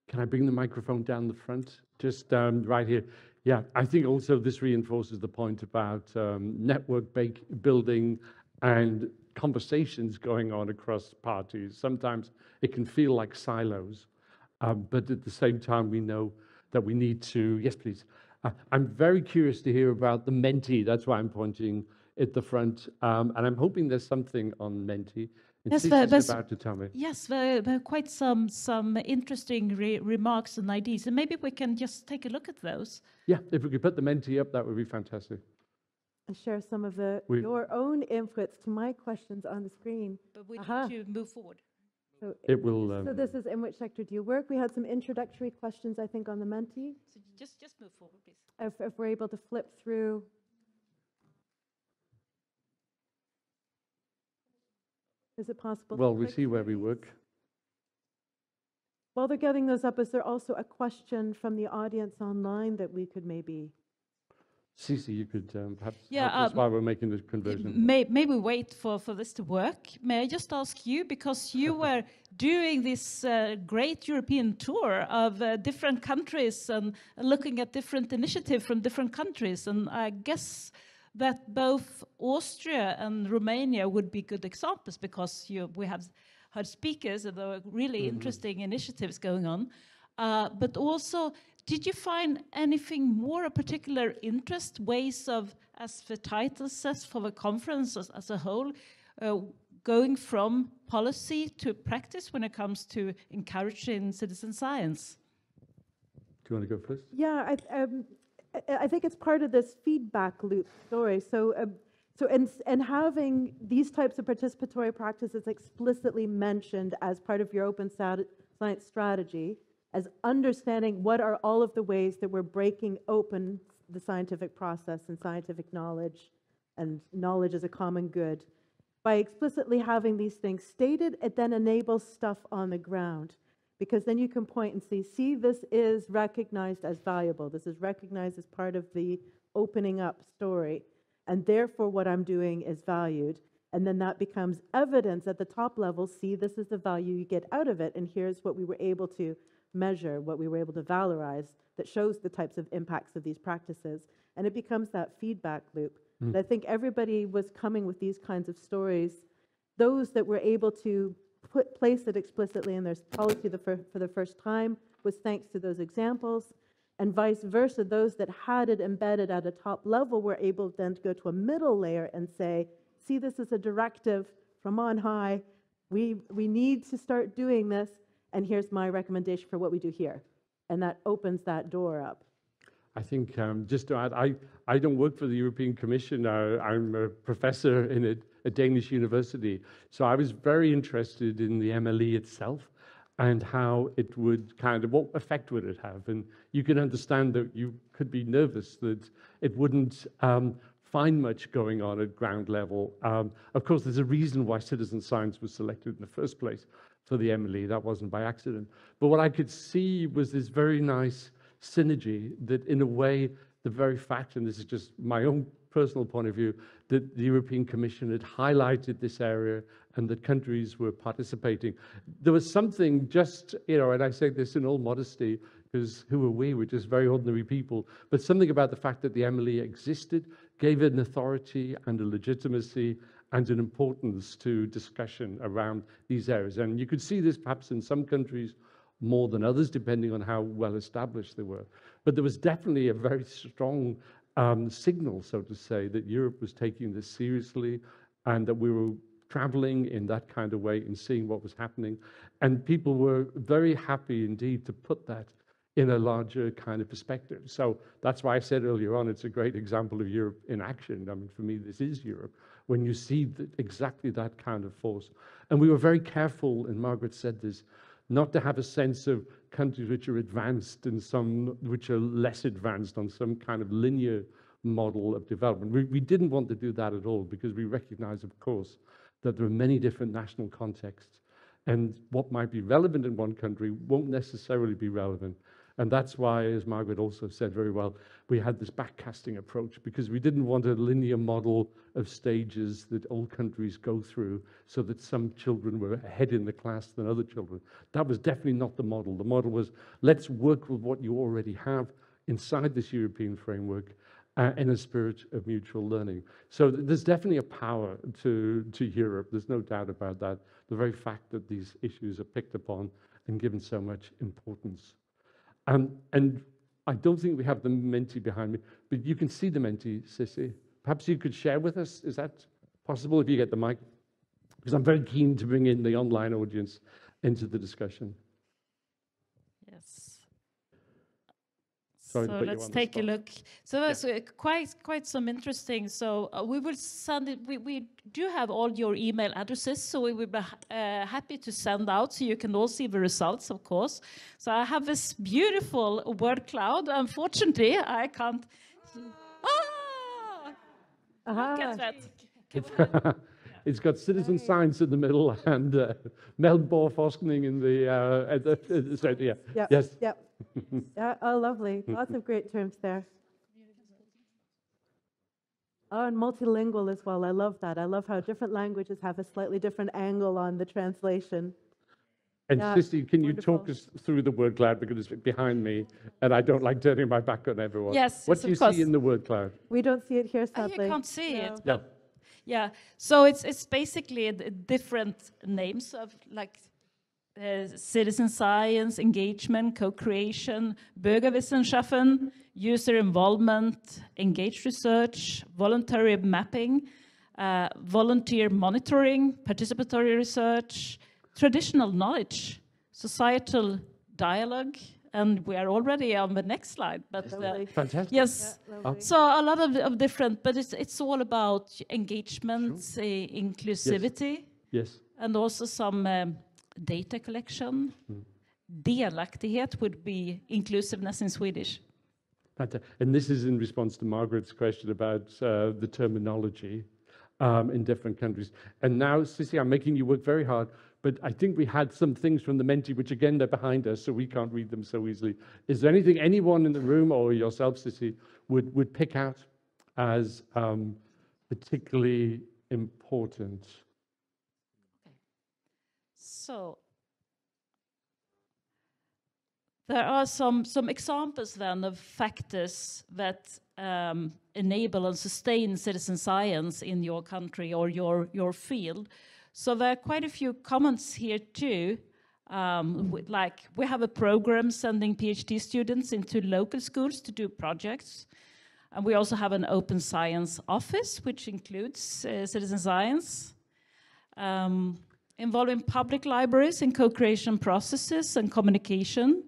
Can I bring the microphone down the front? Just right here. Yeah, I think also this reinforces the point about network building and conversations going on across parties. Sometimes it can feel like silos, but at the same time, we know that we need to, yes, please. I'm very curious to hear about the Menti. That's why I'm pointing at the front. And I'm hoping there's something on Menti. Yes, there's about to tell me. Yes, there are quite some interesting remarks and ideas. And maybe we can just take a look at those. Yeah, if we could put the Menti up, that would be fantastic. share some of your own inputs to my questions on the screen. But we Aha. need to move forward. So, It will. so this is in which sector do you work? We had some introductory questions, I think, on the Menti. So just move forward, please. If we're able to flip through. Is it possible? Well, to we click see where through we these? work. While they're getting those up, is there also a question from the audience online that we could maybe? Cece, you could perhaps Yeah, help us while we're making the conversion. Maybe wait for this to work. May I just ask you, because you were doing this great European tour of different countries and looking at different initiatives from different countries, and I guess that both Austria and Romania would be good examples, because we have heard speakers and there were really interesting initiatives going on. But also, did you find anything more a particular interest, ways of, as the title says, for the conference as a whole, going from policy to practice when it comes to encouraging citizen science? Do you want to go first? Yeah, I think it's part of this feedback loop story. And having these types of participatory practices explicitly mentioned as part of your open science strategy, as understanding what are all of the ways that we're breaking open the scientific process and scientific knowledge, and knowledge as a common good. By explicitly having these things stated, it then enables stuff on the ground, because then you can point and see, this is recognized as valuable. This is recognized as part of the opening up story, and therefore what I'm doing is valued. And then that becomes evidence at the top level. See, this is the value you get out of it, and here's what we were able to measure, what we were able to valorize, that shows the types of impacts of these practices. And it becomes that feedback loop. And I think everybody was coming with these kinds of stories. Those that were able to place it explicitly in their policy for the first time was thanks to those examples. And vice versa, those that had it embedded at a top level were able then to go to a middle layer and say, see, this is a directive from on high. We need to start doing this. And here's my recommendation for what we do here. And that opens that door up. I think just to add, I don't work for the European Commission. I'm a professor in a Danish university. So I was very interested in the MLE itself and how it would what effect would it have? And you can understand that you could be nervous that it wouldn't find much going on at ground level. Of course, there's a reason why citizen science was selected in the first place for the MLE. That wasn't by accident. But what I could see was this very nice synergy that, in a way, the very fact, and this is just my own personal point of view, that the European Commission had highlighted this area and that countries were participating. There was something just, and I say this in all modesty, because who are we? We're just very ordinary people. But something about the fact that the MLE existed gave it an authority and a legitimacy and an importance to discussion around these areas. And you could see this perhaps in some countries more than others, depending on how well established they were. But there was definitely a very strong signal, so to say, that Europe was taking this seriously and that we were traveling in that kind of way and seeing what was happening. And people were very happy indeed to put that in a larger kind of perspective. So that's why I said earlier on, it's a great example of Europe in action. I mean, for me, this is Europe, when you see exactly that kind of force. And we were very careful, and Margaret said this, not to have a sense of countries which are advanced and some which are less advanced on some kind of linear model of development. We didn't want to do that at all, because we recognize, of course, that there are many different national contexts, and what might be relevant in one country won't necessarily be relevant. And that's why, as Margaret also said very well, we had this backcasting approach, because we didn't want a linear model of stages that all countries go through so that some children were ahead in the class than other children. That was definitely not the model. The model was, let's work with what you already have inside this European framework in a spirit of mutual learning. So there's definitely a power to Europe. There's no doubt about that. The very fact that these issues are picked upon and given so much importance. And I don't think we have the Menti behind me, but you can see the Menti, Sissy. Perhaps you could share with us, is that possible if you get the mic? Because I'm very keen to bring in the online audience into the discussion. Yes. Sorry to So put you let's on the take a spot. look. So that's quite some interesting. So we will send it. We do have all your email addresses, so we will be happy to send out, so you can all see the results, of course. So I have this beautiful word cloud. Unfortunately, I can't. Look at that. It's got citizen science in the middle and meldborgforskning in the center. Yeah. Yep. Yes. Yep. Yeah, oh, lovely. Lots of great terms there. Oh, and multilingual as well. I love that. I love how different languages have a slightly different angle on the translation. And Yeah, Sissy, can you wonderful. talk us through the word cloud, because it's behind me and I don't like turning my back on everyone. Yes, What yes, do you of course. see in the word cloud? We don't see it here, You sadly. can't see it. Yeah. Yeah, so it's basically different names of like citizen science, engagement, co-creation, Bürgerwissenschaften, user involvement, engaged research, voluntary mapping, volunteer monitoring, participatory research, traditional knowledge, societal dialogue, and we are already on the next slide. But Fantastic. yes, Yeah, lovely. so a lot of different, but it's all about engagement, inclusivity, Yes. and also some data collection. Delaktighet would be inclusiveness in Swedish. And this is in response to Margaret's question about the terminology in different countries. And now, Sissy, I'm making you work very hard, but I think we had some things from the Menti, which again, they're behind us, so we can't read them so easily. Is there anything anyone in the room, or yourself, Sissy, would pick out as particularly important? So there are some examples then of factors that enable and sustain citizen science in your country or your field. So there are quite a few comments here too. Like we have a program sending PhD students into local schools to do projects. And we also have an open science office, which includes citizen science. Involving public libraries in co-creation processes and communication.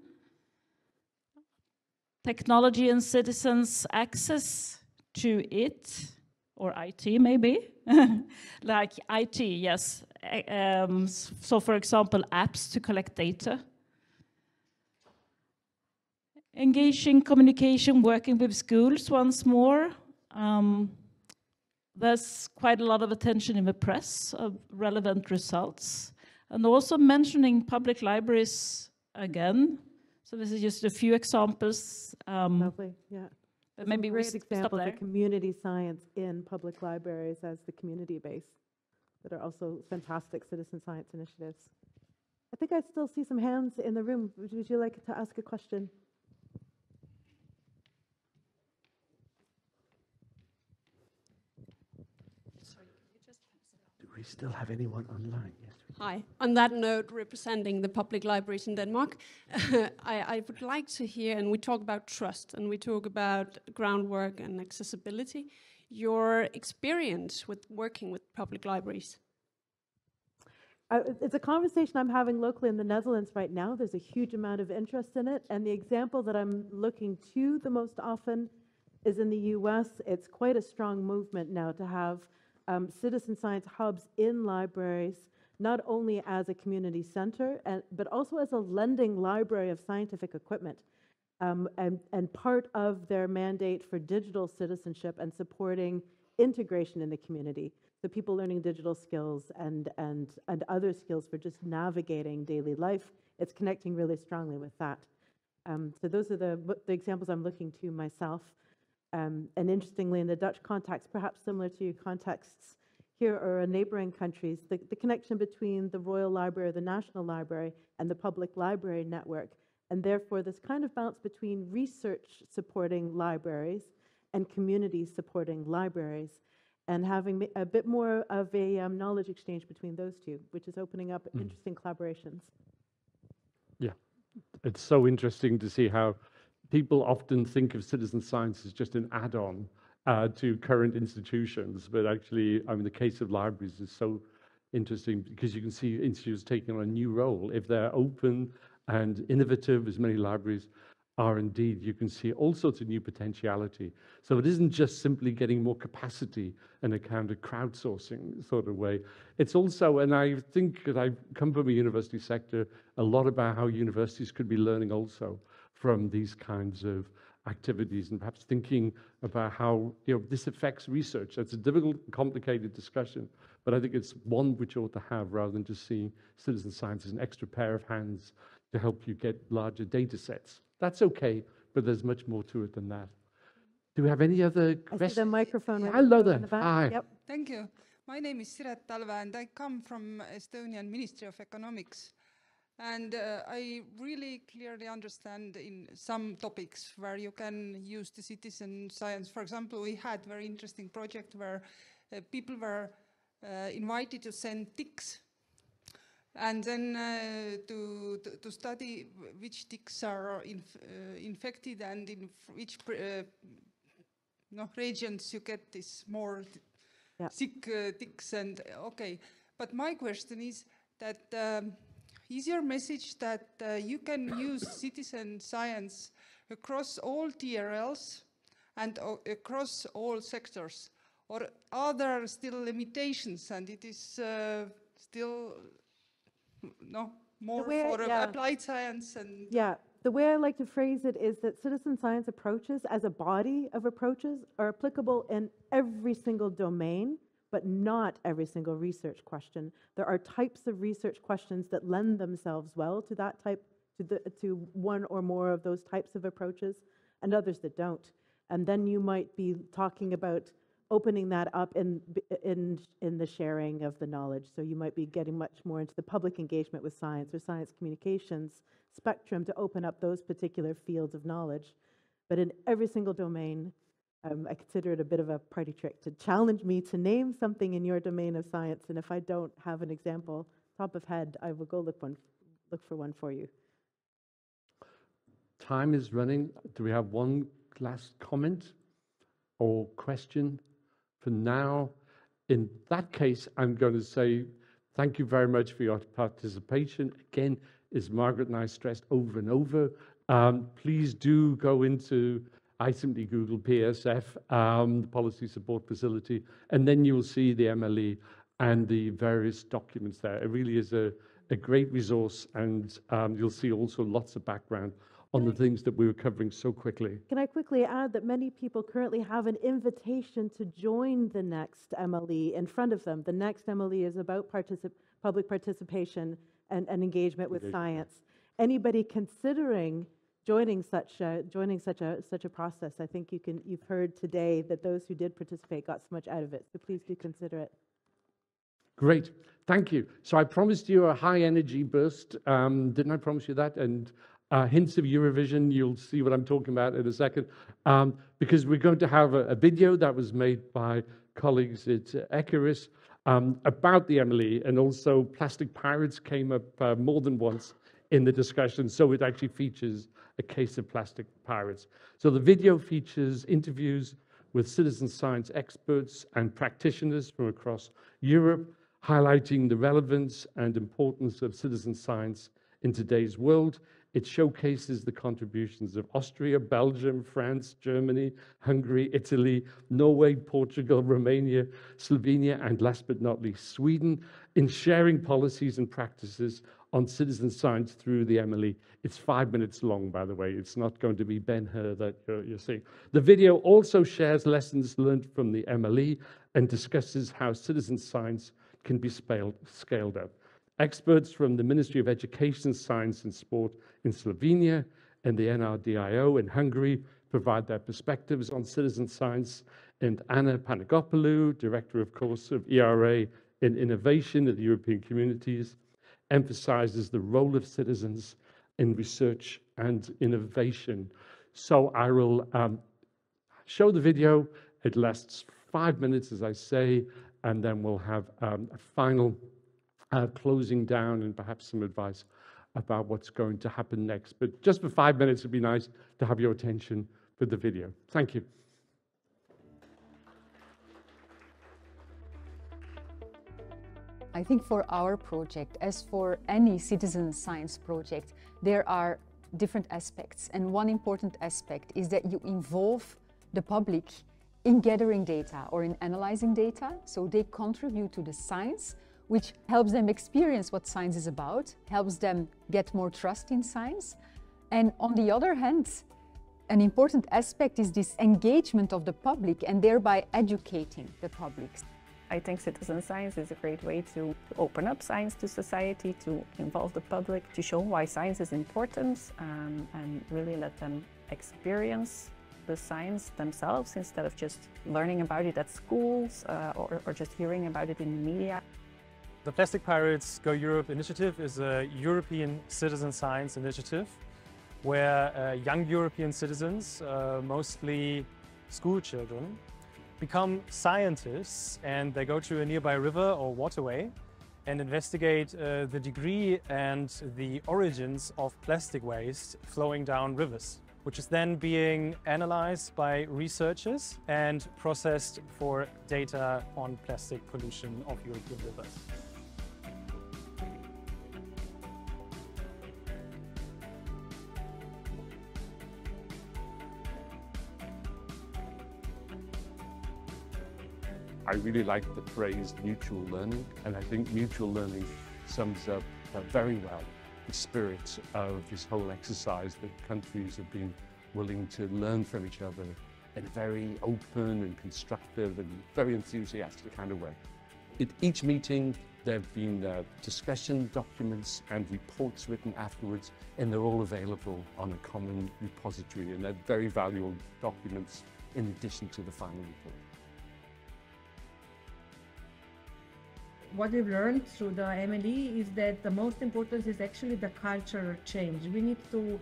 Technology and citizens' access to it, or IT maybe, like IT, yes. So for example, apps to collect data. Engaging communication, working with schools once more. There's quite a lot of attention in the press of relevant results. And also mentioning public libraries again. So this is just a few examples. Lovely, yeah. But maybe we great stop examples there. of community science in public libraries as the community base that are also fantastic citizen science initiatives. I think I still see some hands in the room. Would you like to ask a question? Do we still have anyone online? Yes. Hi. On that note, representing the public libraries in Denmark, I would like to hear, and we talk about trust, and we talk about groundwork and accessibility, your experience with working with public libraries. It's a conversation I'm having locally in the Netherlands right now. There's a huge amount of interest in it, and the example that I'm looking to the most often is in the US. It's quite a strong movement now to have citizen science hubs in libraries, not only as a community center, but also as a lending library of scientific equipment. And part of their mandate for digital citizenship and supporting integration in the community. So people learning digital skills and other skills for just navigating daily life, it's connecting really strongly with that. So those are the examples I'm looking to myself. And interestingly, in the Dutch context, perhaps similar to contexts here or in neighboring countries, the connection between the Royal Library, the National Library, and the Public Library Network, and therefore this kind of balance between research supporting libraries and communities supporting libraries, and having a bit more of a knowledge exchange between those two, which is opening up interesting collaborations. Yeah, it's so interesting to see how people often think of citizen science as just an add-on to current institutions, but actually, I mean, the case of libraries is so interesting because you can see institutes taking on a new role if they're open and innovative, as many libraries are indeed, you can see all sorts of new potentiality. So it isn't just simply getting more capacity in a kind of crowdsourcing sort of way. It's also, and I think that I've come from a university sector, a lot about how universities could be learning also from these kinds of activities and perhaps thinking about how this affects research. It's a difficult, complicated discussion, but I think it's one which ought to have rather than just seeing citizen science as an extra pair of hands to help you get larger data sets. That's okay, but there's much more to it than that. Do we have any other questions? I see the microphone right Hello in there. the back. Hi. Yep. Thank you. My name is Siret Talve and I come from Estonian Ministry of Economics. And I really clearly understand in some topics where you can use the citizen science. For example, we had a very interesting project where people were invited to send ticks and then to study which ticks are infected and in which regions you get this more sick ticks. And okay, but my question is that is your message that you can use citizen science across all TRLs and across all sectors, or are there still limitations and it is still more for applied science? And the way I like to phrase it is that citizen science approaches as a body of approaches are applicable in every single domain, but not every single research question. There are types of research questions that lend themselves well to that type, to one or more of those types of approaches, and others that don't. And then you might be talking about opening that up in the sharing of the knowledge. So you might be getting much more into the public engagement with science or science communications spectrum to open up those particular fields of knowledge. But in every single domain, I consider it a bit of a party trick to challenge me to name something in your domain of science, and if I don't have an example top of head, I will go look for one for you. Time is running. Do we have one last comment or question for now? In that case, I'm going to say thank you very much for your participation. Again, as Margaret and I stressed over and over, please do go into, I simply Google PSF, the Policy Support Facility, and then you'll see the MLE and the various documents there. It really is a great resource, and you'll see also lots of background on the things that we were covering so quickly. Can I quickly add that many people currently have an invitation to join the next MLE in front of them. The next MLE is about public participation and engagement with science. Anybody considering joining such a process, I think you've heard today that those who did participate got so much out of it. So please do consider it. Great, thank you. So I promised you a high energy burst, didn't I promise you that? And hints of Eurovision, you'll see what I'm talking about in a second, because we're going to have a video that was made by colleagues at Ecarus about the MLE, and also plastic pirates came up more than once in the discussion, so it actually features a case of plastic pirates. So the video features interviews with citizen science experts and practitioners from across Europe, highlighting the relevance and importance of citizen science in today's world. It showcases the contributions of Austria, Belgium, France, Germany, Hungary, Italy, Norway, Portugal, Romania, Slovenia, and last but not least, Sweden, in sharing policies and practices on citizen science through the MLE. It's 5 minutes long, by the way. It's not going to be Ben-Hur that you're seeing. The video also shares lessons learned from the MLE and discusses how citizen science can be scaled up. Experts from the Ministry of Education, Science and Sport in Slovenia and the NRDIO in Hungary provide their perspectives on citizen science. And Anna Panagopoulou, Director, of course, of ERA in Innovation at the European Communities, emphasizes the role of citizens in research and innovation. So I will show the video. It lasts 5 minutes, as I say, and then we'll have a final closing down and perhaps some advice about what's going to happen next. But just for 5 minutes, it'd be nice to have your attention for the video. Thank you. I think for our project, as for any citizen science project, there are different aspects. And one important aspect is that you involve the public in gathering data or in analyzing data. So they contribute to the science, which helps them experience what science is about, helps them get more trust in science. And on the other hand, an important aspect is this engagement of the public and thereby educating the public. I think citizen science is a great way to open up science to society, to involve the public, to show why science is important, and really let them experience the science themselves instead of just learning about it at schools or just hearing about it in the media. The Plastic Pirates Go Europe initiative is a European citizen science initiative where young European citizens, mostly school children, become scientists, and they go to a nearby river or waterway and investigate the degree and the origins of plastic waste flowing down rivers, which is then being analyzed by researchers and processed for data on plastic pollution of European rivers. I really like the phrase mutual learning, and I think mutual learning sums up very well the spirit of this whole exercise, that countries have been willing to learn from each other in a very open and constructive and very enthusiastic kind of way. At each meeting, there have been discussion documents and reports written afterwards, and they're all available on a common repository, and they're very valuable documents in addition to the final report. What we've learned through the MLE is that the most important is actually the cultural change. We need to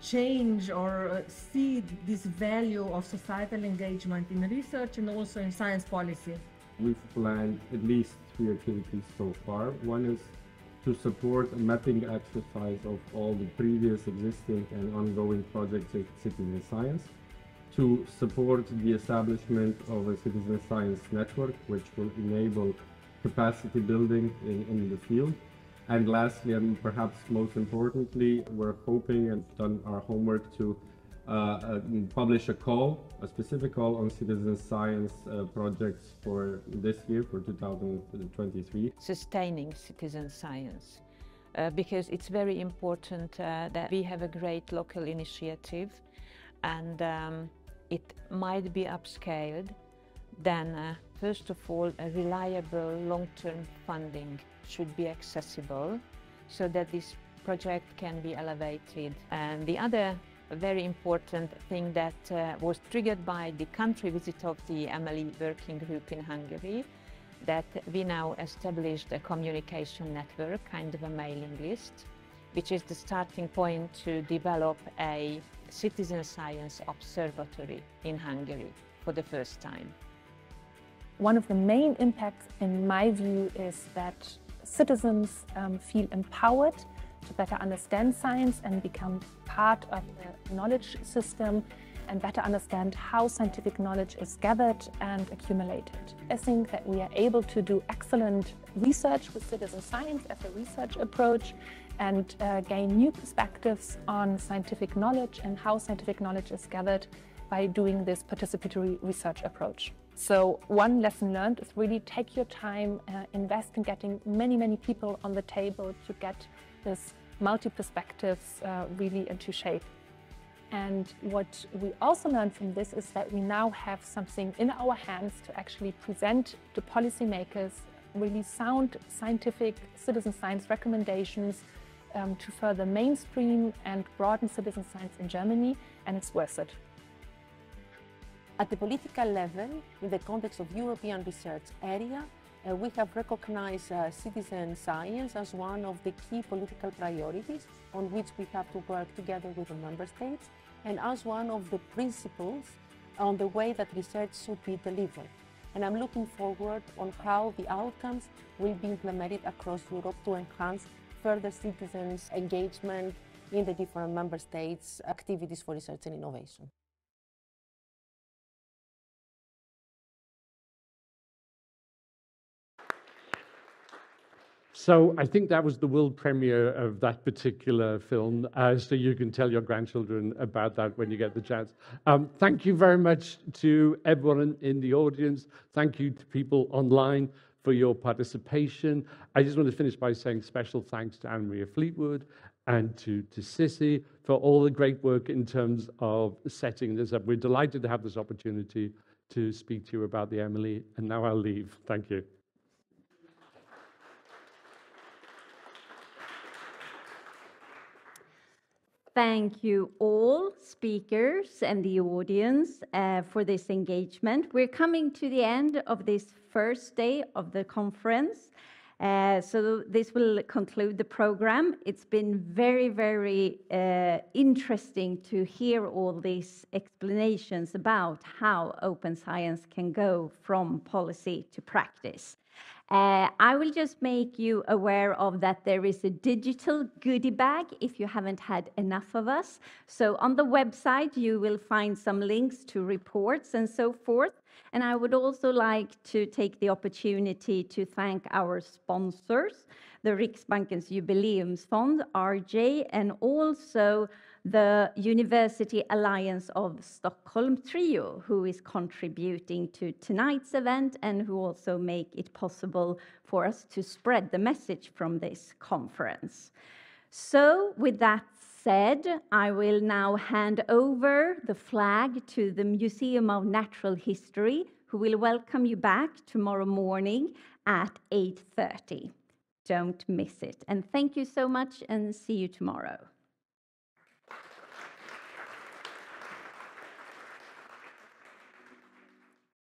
change or see this value of societal engagement in research and also in science policy. We've planned at least 3 activities so far. One is to support a mapping exercise of all the previous existing and ongoing projects in citizen science, to support the establishment of a citizen science network, which will enable capacity building in the field. And lastly, and perhaps most importantly, we're hoping and done our homework to publish a specific call on citizen science projects for this year, for 2023. Sustaining citizen science, because it's very important that we have a great local initiative, and it might be upscaled. Then first of all, a reliable long-term funding should be accessible so that this project can be elevated. And the other very important thing that was triggered by the country visit of the MLE working group in Hungary, that we now established a communication network, kind of a mailing list, which is the starting point to develop a citizen science observatory in Hungary for the first time. One of the main impacts, in my view, is that citizens feel empowered to better understand science and become part of the knowledge system and better understand how scientific knowledge is gathered and accumulated. I think that we are able to do excellent research with citizen science as a research approach and gain new perspectives on scientific knowledge and how scientific knowledge is gathered by doing this participatory research approach. So one lesson learned is really take your time, invest in getting many people on the table to get this multi-perspectives really into shape. And what we also learned from this is that we now have something in our hands to actually present to policymakers really sound scientific citizen science recommendations to further mainstream and broaden citizen science in Germany, and it's worth it. At the political level, in the context of European research area, we have recognized citizen science as one of the key political priorities on which we have to work together with the member states, and as one of the principles on the way that research should be delivered. And I'm looking forward on how the outcomes will be implemented across Europe to enhance further citizens' engagement in the different member states' activities for research and innovation. So I think that was the world premiere of that particular film, so you can tell your grandchildren about that when you get the chance. Thank you very much to everyone in the audience. Thank you to people online for your participation. I just want to finish by saying special thanks to Anne-Maria Fleetwood and to Sissy for all the great work in terms of setting this up. We're delighted to have this opportunity to speak to you about the Emily, and now I'll leave. Thank you. Thank you all speakers and the audience for this engagement. We're coming to the end of this first day of the conference. So this will conclude the program. It's been very, very interesting to hear all these explanations about how open science can go from policy to practice. I will just make you aware of that there is a digital goodie bag if you haven't had enough of us. So on the website, you will find some links to reports and so forth. And I would also like to take the opportunity to thank our sponsors, the Riksbankens Jubileumsfond, RJ, and also the University Alliance of Stockholm Trio, who is contributing to tonight's event and who also make it possible for us to spread the message from this conference. So with that said, I will now hand over the flag to the Museum of Natural History, who will welcome you back tomorrow morning at 8:30. Don't miss it. And thank you so much and see you tomorrow.